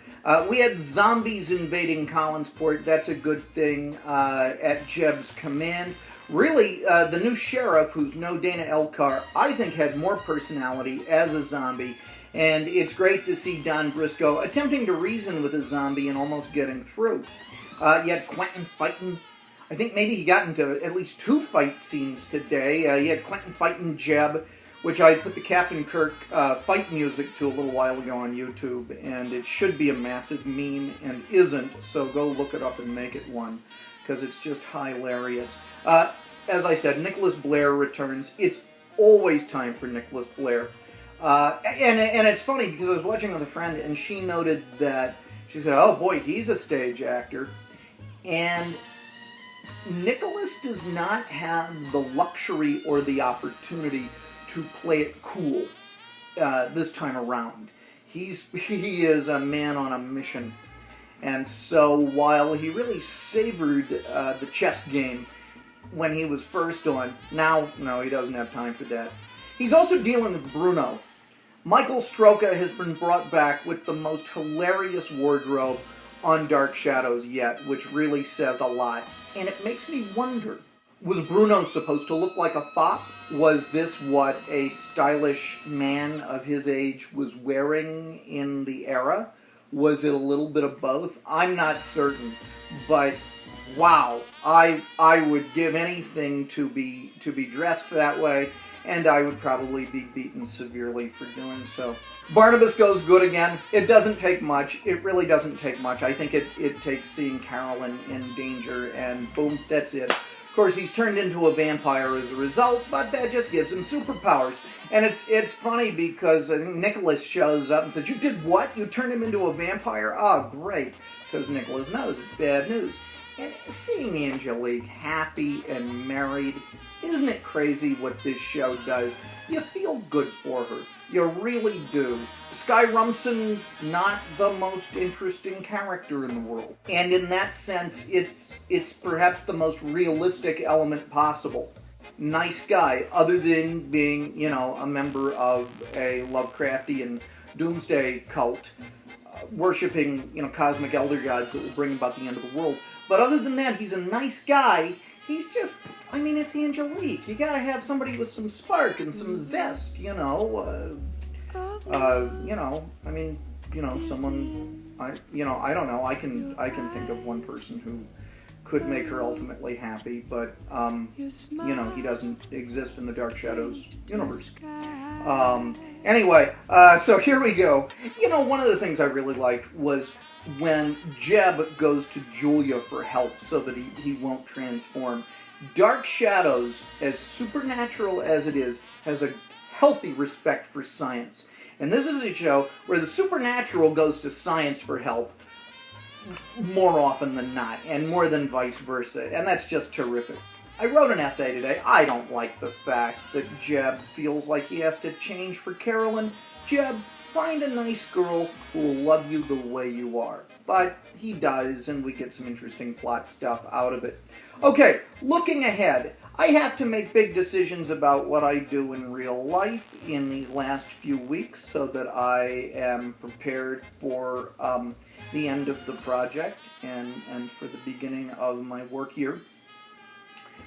We had zombies invading Collinsport. That's a good thing at Jeb's command. Really, the new sheriff, who's no Dana Elcar, I think had more personality as a zombie, and it's great to see Don Briscoe attempting to reason with a zombie and almost getting through. You had Quentin fighting. I think maybe he got into at least 2 fight scenes today. You had Quentin fighting Jeb, which I put the Captain Kirk fight music to a little while ago on YouTube, and it should be a massive meme and isn't, so go look it up and make it one, because it's just hilarious. As I said, Nicholas Blair returns. It's always time for Nicholas Blair. And it's funny, because I was watching with a friend, and she noted that, she said, oh boy, he's a stage actor. And Nicholas does not have the luxury or the opportunity to play it cool this time around. He is a man on a mission. And so while he really savored the chess game when he was first on, now, no, he doesn't have time for that. He's also dealing with Bruno. Michael Stroka has been brought back with the most hilarious wardrobe on Dark Shadows yet, which really says a lot. And it makes me wonder, was Bruno supposed to look like a fop? Was this what a stylish man of his age was wearing in the era? Was it a little bit of both? I'm not certain, but wow, I would give anything to be dressed that way, and I would probably be beaten severely for doing so. Barnabas goes good again. It doesn't take much. It really doesn't take much. I think it takes seeing Carolyn in danger, and boom, that's it. Of course, he's turned into a vampire as a result, but that just gives him superpowers. And it's funny because I think Nicholas shows up and says, you did what? You turned him into a vampire? Oh, great. Because Nicholas knows it's bad news. And seeing Angelique happy and married, isn't it crazy what this show does? You feel good for her. You really do. Sky Rumson, not the most interesting character in the world. And in that sense, it's perhaps the most realistic element possible. Nice guy, other than being, you know, a member of a Lovecraftian doomsday cult, worshipping, you know, cosmic elder gods that will bring about the end of the world. But other than that, he's a nice guy. He's just, I mean, it's Angelique. You gotta have somebody with some spark and some zest, you know. I mean, you know, someone, I don't know. I can think of one person who could make her ultimately happy, but, you know, he doesn't exist in the Dark Shadows universe. Anyway, so here we go. You know, one of the things I really liked was when Jeb goes to Julia for help so that he won't transform. Dark Shadows, as supernatural as it is, has a healthy respect for science. And this is a show where the supernatural goes to science for help more often than not, and more than vice versa. And that's just terrific. I wrote an essay today. I don't like the fact that Jeb feels like he has to change for Carolyn. Jeb, find a nice girl who will love you the way you are. But he does, and we get some interesting plot stuff out of it. Okay, looking ahead, I have to make big decisions about what I do in real life in these last few weeks so that I am prepared for the end of the project and for the beginning of my work here.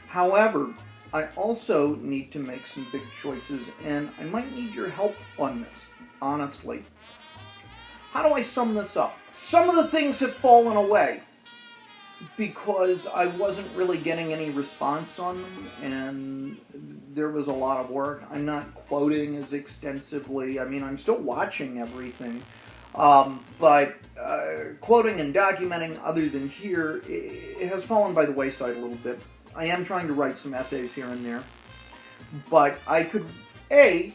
However, I also need to make some big choices, and I might need your help on this, honestly. How do I sum this up? Some of the things have fallen away because I wasn't really getting any response on them, and there was a lot of work. I'm not quoting as extensively. I mean, I'm still watching everything, but quoting and documenting other than here, it has fallen by the wayside a little bit. I am trying to write some essays here and there, but I could,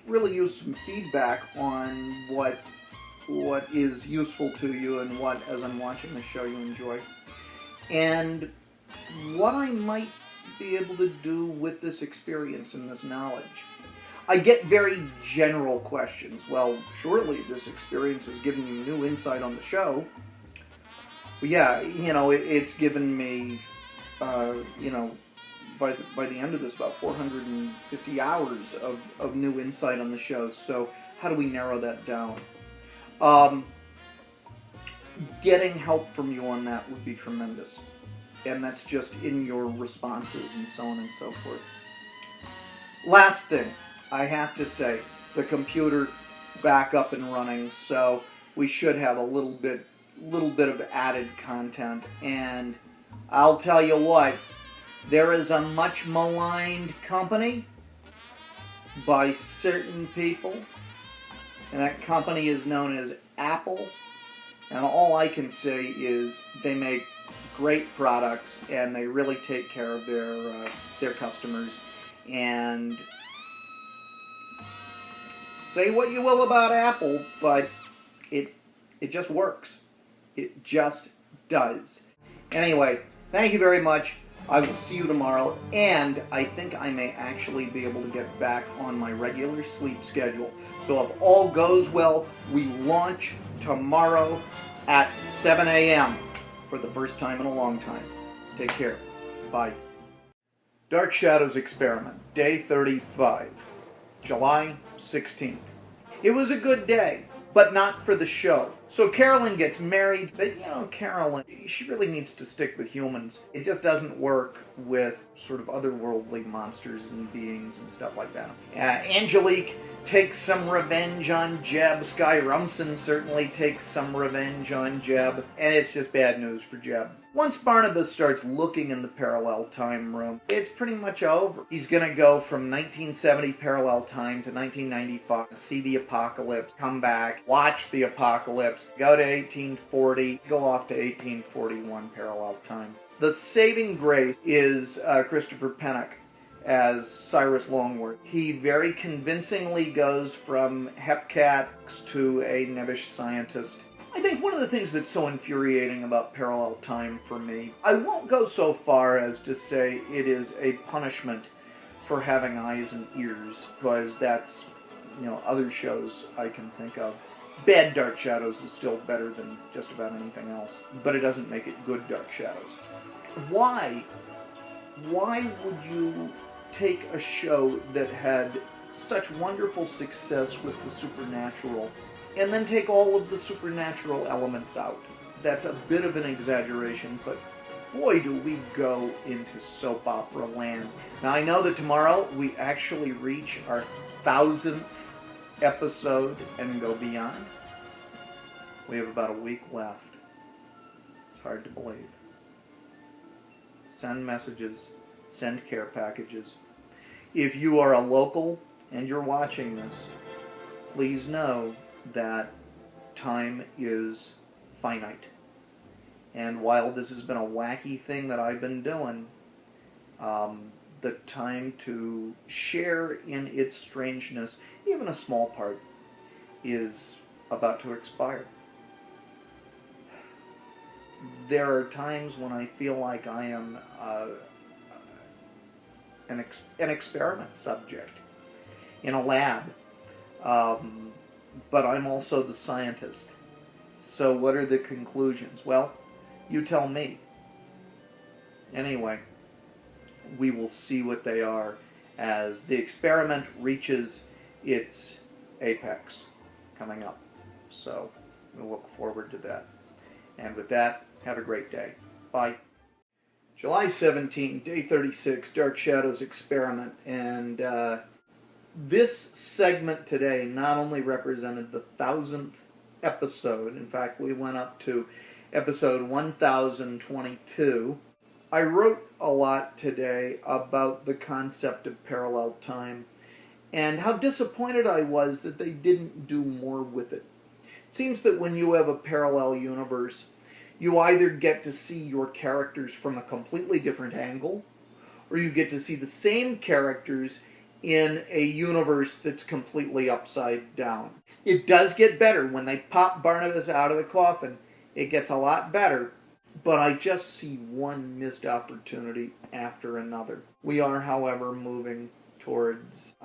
really use some feedback on what is useful to you and what, as I'm watching the show, you enjoy. And what I might be able to do with this experience and this knowledge. I get very general questions. Well, surely this experience has given you new insight on the show. But yeah, it's given me, by the end of this, about 450 hours of new insight on the show. So how do we narrow that down? Getting help from you on that would be tremendous. And that's just in your responses and so on and so forth. Last thing, I have to say, the computer back up and running, so we should have a little bit of added content. And I'll tell you what, there is a much maligned company by certain people, and that company is known as Apple. And all I can say is they make great products, and they really take care of their customers. And say what you will about Apple, but it just works. It just does. Anyway, thank you very much. I will see you tomorrow, and I think I may actually be able to get back on my regular sleep schedule. So if all goes well, we launch tomorrow at 7 a.m. for the first time in a long time. Take care. Bye. Dark Shadows Experiment, Day 35, July 16th. It was a good day, but not for the show. So Carolyn gets married, but Carolyn, she really needs to stick with humans. It just doesn't work with sort of otherworldly monsters and beings and stuff like that. Angelique takes some revenge on Jeb. Sky Rumson certainly takes some revenge on Jeb. And it's just bad news for Jeb. Once Barnabas starts looking in the parallel time room, it's pretty much over. He's going to go from 1970 parallel time to 1995, see the apocalypse, come back, watch the apocalypse, go to 1840, go off to 1841 parallel time. The saving grace is Christopher Pennock as Cyrus Longworth. He very convincingly goes from Hepcat to a Nebbish scientist. I think one of the things that's so infuriating about parallel time for me, I won't go so far as to say it is a punishment for having eyes and ears, because that's, other shows I can think of. Bad Dark Shadows is still better than just about anything else, but it doesn't make it good Dark Shadows. Why would you take a show that had such wonderful success with the supernatural and then take all of the supernatural elements out? That's a bit of an exaggeration, but boy, do we go into soap opera land. Now, I know that tomorrow we actually reach our 1,000th episode and go beyond. We have about a week left. It's hard to believe. Send messages, send care packages. If you are a local and you're watching this, please know that time is finite. And while this has been a wacky thing that I've been doing, The time to share in its strangeness, even a small part, is about to expire. There are times when I feel like I am an experiment subject in a lab, but I'm also the scientist. So what are the conclusions? Well, you tell me. Anyway, we will see what they are as the experiment reaches its apex coming up. So we'll look forward to that. And with that, have a great day. Bye. July 17, day 36, Dark Shadows Experiment. And this segment today not only represented the 1000th episode, in fact, we went up to episode 1022. I wrote a lot today about the concept of parallel time and how disappointed I was that they didn't do more with it. It seems that when you have a parallel universe, you either get to see your characters from a completely different angle, or you get to see the same characters in a universe that's completely upside down. It does get better when they pop Barnabas out of the coffin. It gets a lot better, but I just see one missed opportunity after another. We are, however, moving towards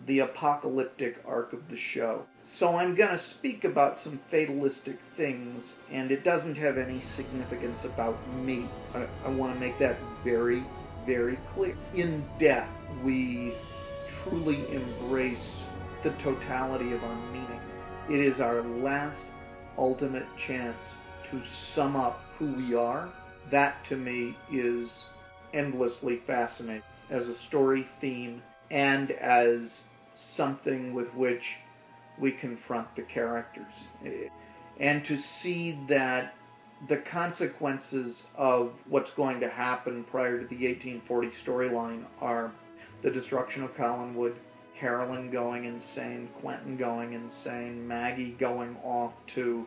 the apocalyptic arc of the show. So I'm going to speak about some fatalistic things, and it doesn't have any significance about me. I want to make that very, very clear. In death, we truly embrace the totality of our meaning. It is our last ultimate chance to sum up who we are. That, to me, is endlessly fascinating as a story theme and as something with which we confront the characters. And to see that the consequences of what's going to happen prior to the 1840 storyline are the destruction of Collinwood, Carolyn going insane, Quentin going insane, Maggie going off to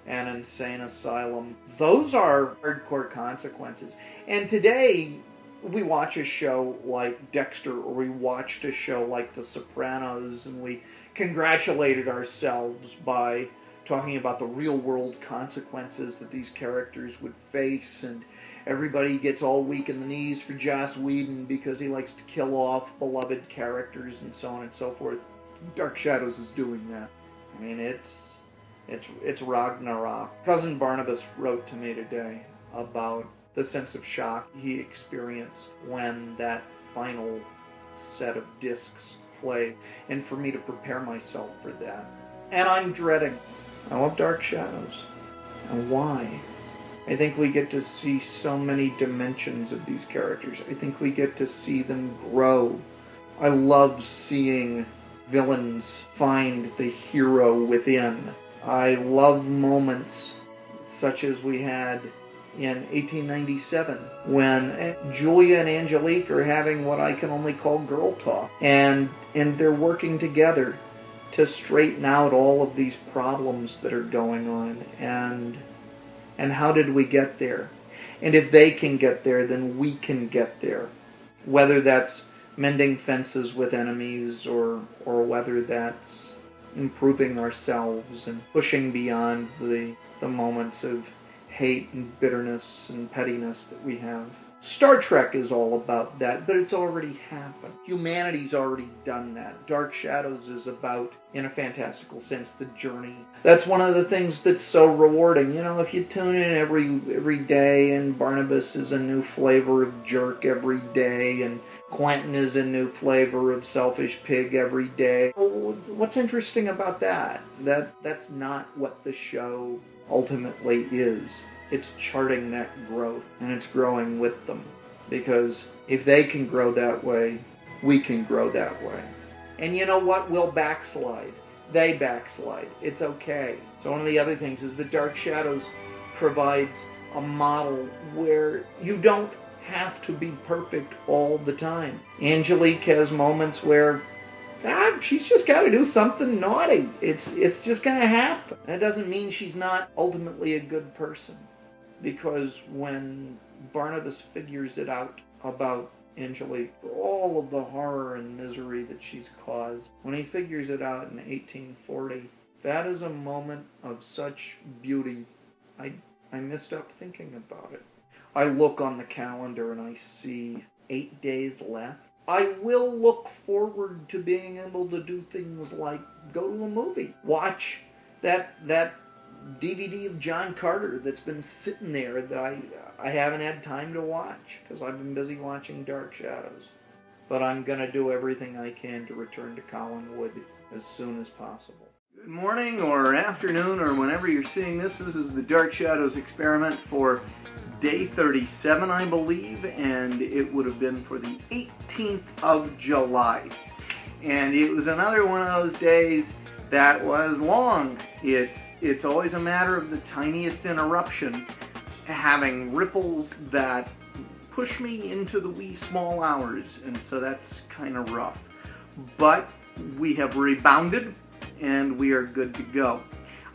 an insane asylum. Those are hardcore consequences. And today, we watch a show like Dexter, or we watched a show like The Sopranos, and we congratulated ourselves by talking about the real-world consequences that these characters would face, and everybody gets all weak in the knees for Joss Whedon because he likes to kill off beloved characters and so on and so forth. Dark Shadows is doing that. I mean, it's Ragnarok. Cousin Barnabas wrote to me today about the sense of shock he experienced when that final set of discs played, and for me to prepare myself for that. And I'm dreading. I love Dark Shadows. And why? I think we get to see so many dimensions of these characters. I think we get to see them grow. I love seeing villains find the hero within. I love moments such as we had in 1897 when Julia and Angelique are having what I can only call girl talk, and they're working together to straighten out all of these problems that are going on, and how did we get there? And if they can get there, then we can get there. Whether that's mending fences with enemies, or whether that's improving ourselves and pushing beyond the moments of hate and bitterness and pettiness that we have. Star Trek is all about that, but it's already happened. Humanity's already done that. Dark Shadows is about, in a fantastical sense, the journey. That's one of the things that's so rewarding. You know, if you tune in every day, and Barnabas is a new flavor of jerk every day, and Quentin is a new flavor of selfish pig every day. What's interesting about that? That's not what the show ultimately is. It's charting that growth, and it's growing with them. Because if they can grow that way, we can grow that way. And you know what? We'll backslide. They backslide. It's okay. So one of the other things is that Dark Shadows provides a model where you don't have to be perfect all the time. Angelique has moments where she's just got to do something naughty. It's just going to happen. That doesn't mean she's not ultimately a good person. Because when Barnabas figures it out about Angelique for all of the horror and misery that she's caused. When he figures it out in 1840, that is a moment of such beauty. I missed up thinking about it. I look on the calendar and I see 8 days left. I will look forward to being able to do things like go to a movie, watch that DVD of John Carter that's been sitting there that I haven't had time to watch because I've been busy watching Dark Shadows. But I'm going to do everything I can to return to Collinwood as soon as possible. Good morning or afternoon or whenever you're seeing this. This is the Dark Shadows experiment for day 37, I believe, and it would have been for the 18th of July. And it was another one of those days that was long. It's always a matter of the tiniest interruption having ripples that push me into the wee small hours, and so that's kind of rough. But we have rebounded and we are good to go.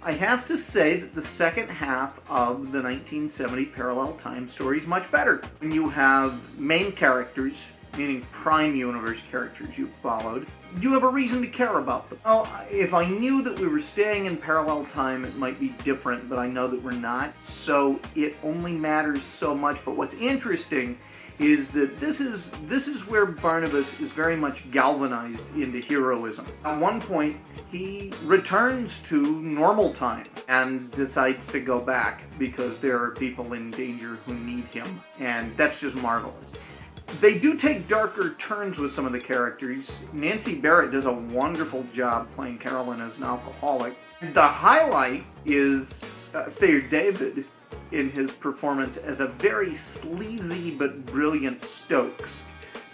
I have to say that the second half of the 1970 parallel time story is much better. When you have main characters, meaning Prime Universe characters you've followed, you have a reason to care about them. Well, if I knew that we were staying in parallel time, it might be different, but I know that we're not, so it only matters so much. But what's interesting is that this is where Barnabas is very much galvanized into heroism. At one point, he returns to normal time and decides to go back because there are people in danger who need him, and that's just marvelous. They do take darker turns with some of the characters. Nancy Barrett does a wonderful job playing Carolyn as an alcoholic. The highlight is Thayer David in his performance as a very sleazy but brilliant Stokes.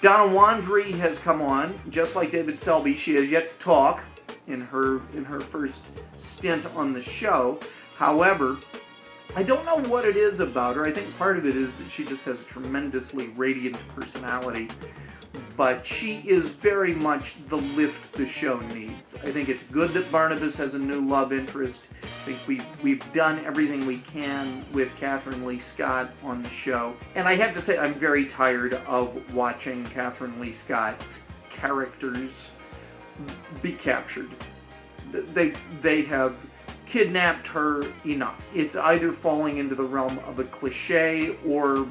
Donna Wandry has come on, just like David Selby. She has yet to talk in her first stint on the show. However, I don't know what it is about her. I think part of it is that she just has a tremendously radiant personality, but she is very much the lift the show needs. I think it's good that Barnabas has a new love interest. I think we've done everything we can with Catherine Lee Scott on the show. And I have to say, I'm very tired of watching Catherine Lee Scott's characters be captured. They have kidnapped her enough. It's either falling into the realm of a cliche or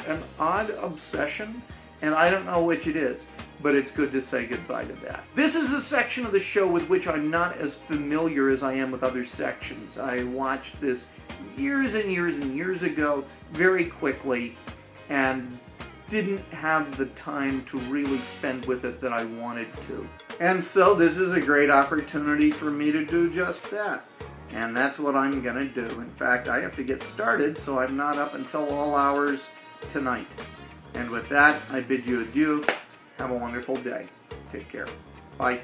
an odd obsession, and I don't know which it is, but it's good to say goodbye to that. This is a section of the show with which I'm not as familiar as I am with other sections. I watched this years and years and years ago, very quickly, and didn't have the time to really spend with it that I wanted to. And so this is a great opportunity for me to do just that. And that's what I'm gonna do. In fact, I have to get started, so I'm not up until all hours tonight. And with that, I bid you adieu. Have a wonderful day. Take care. Bye.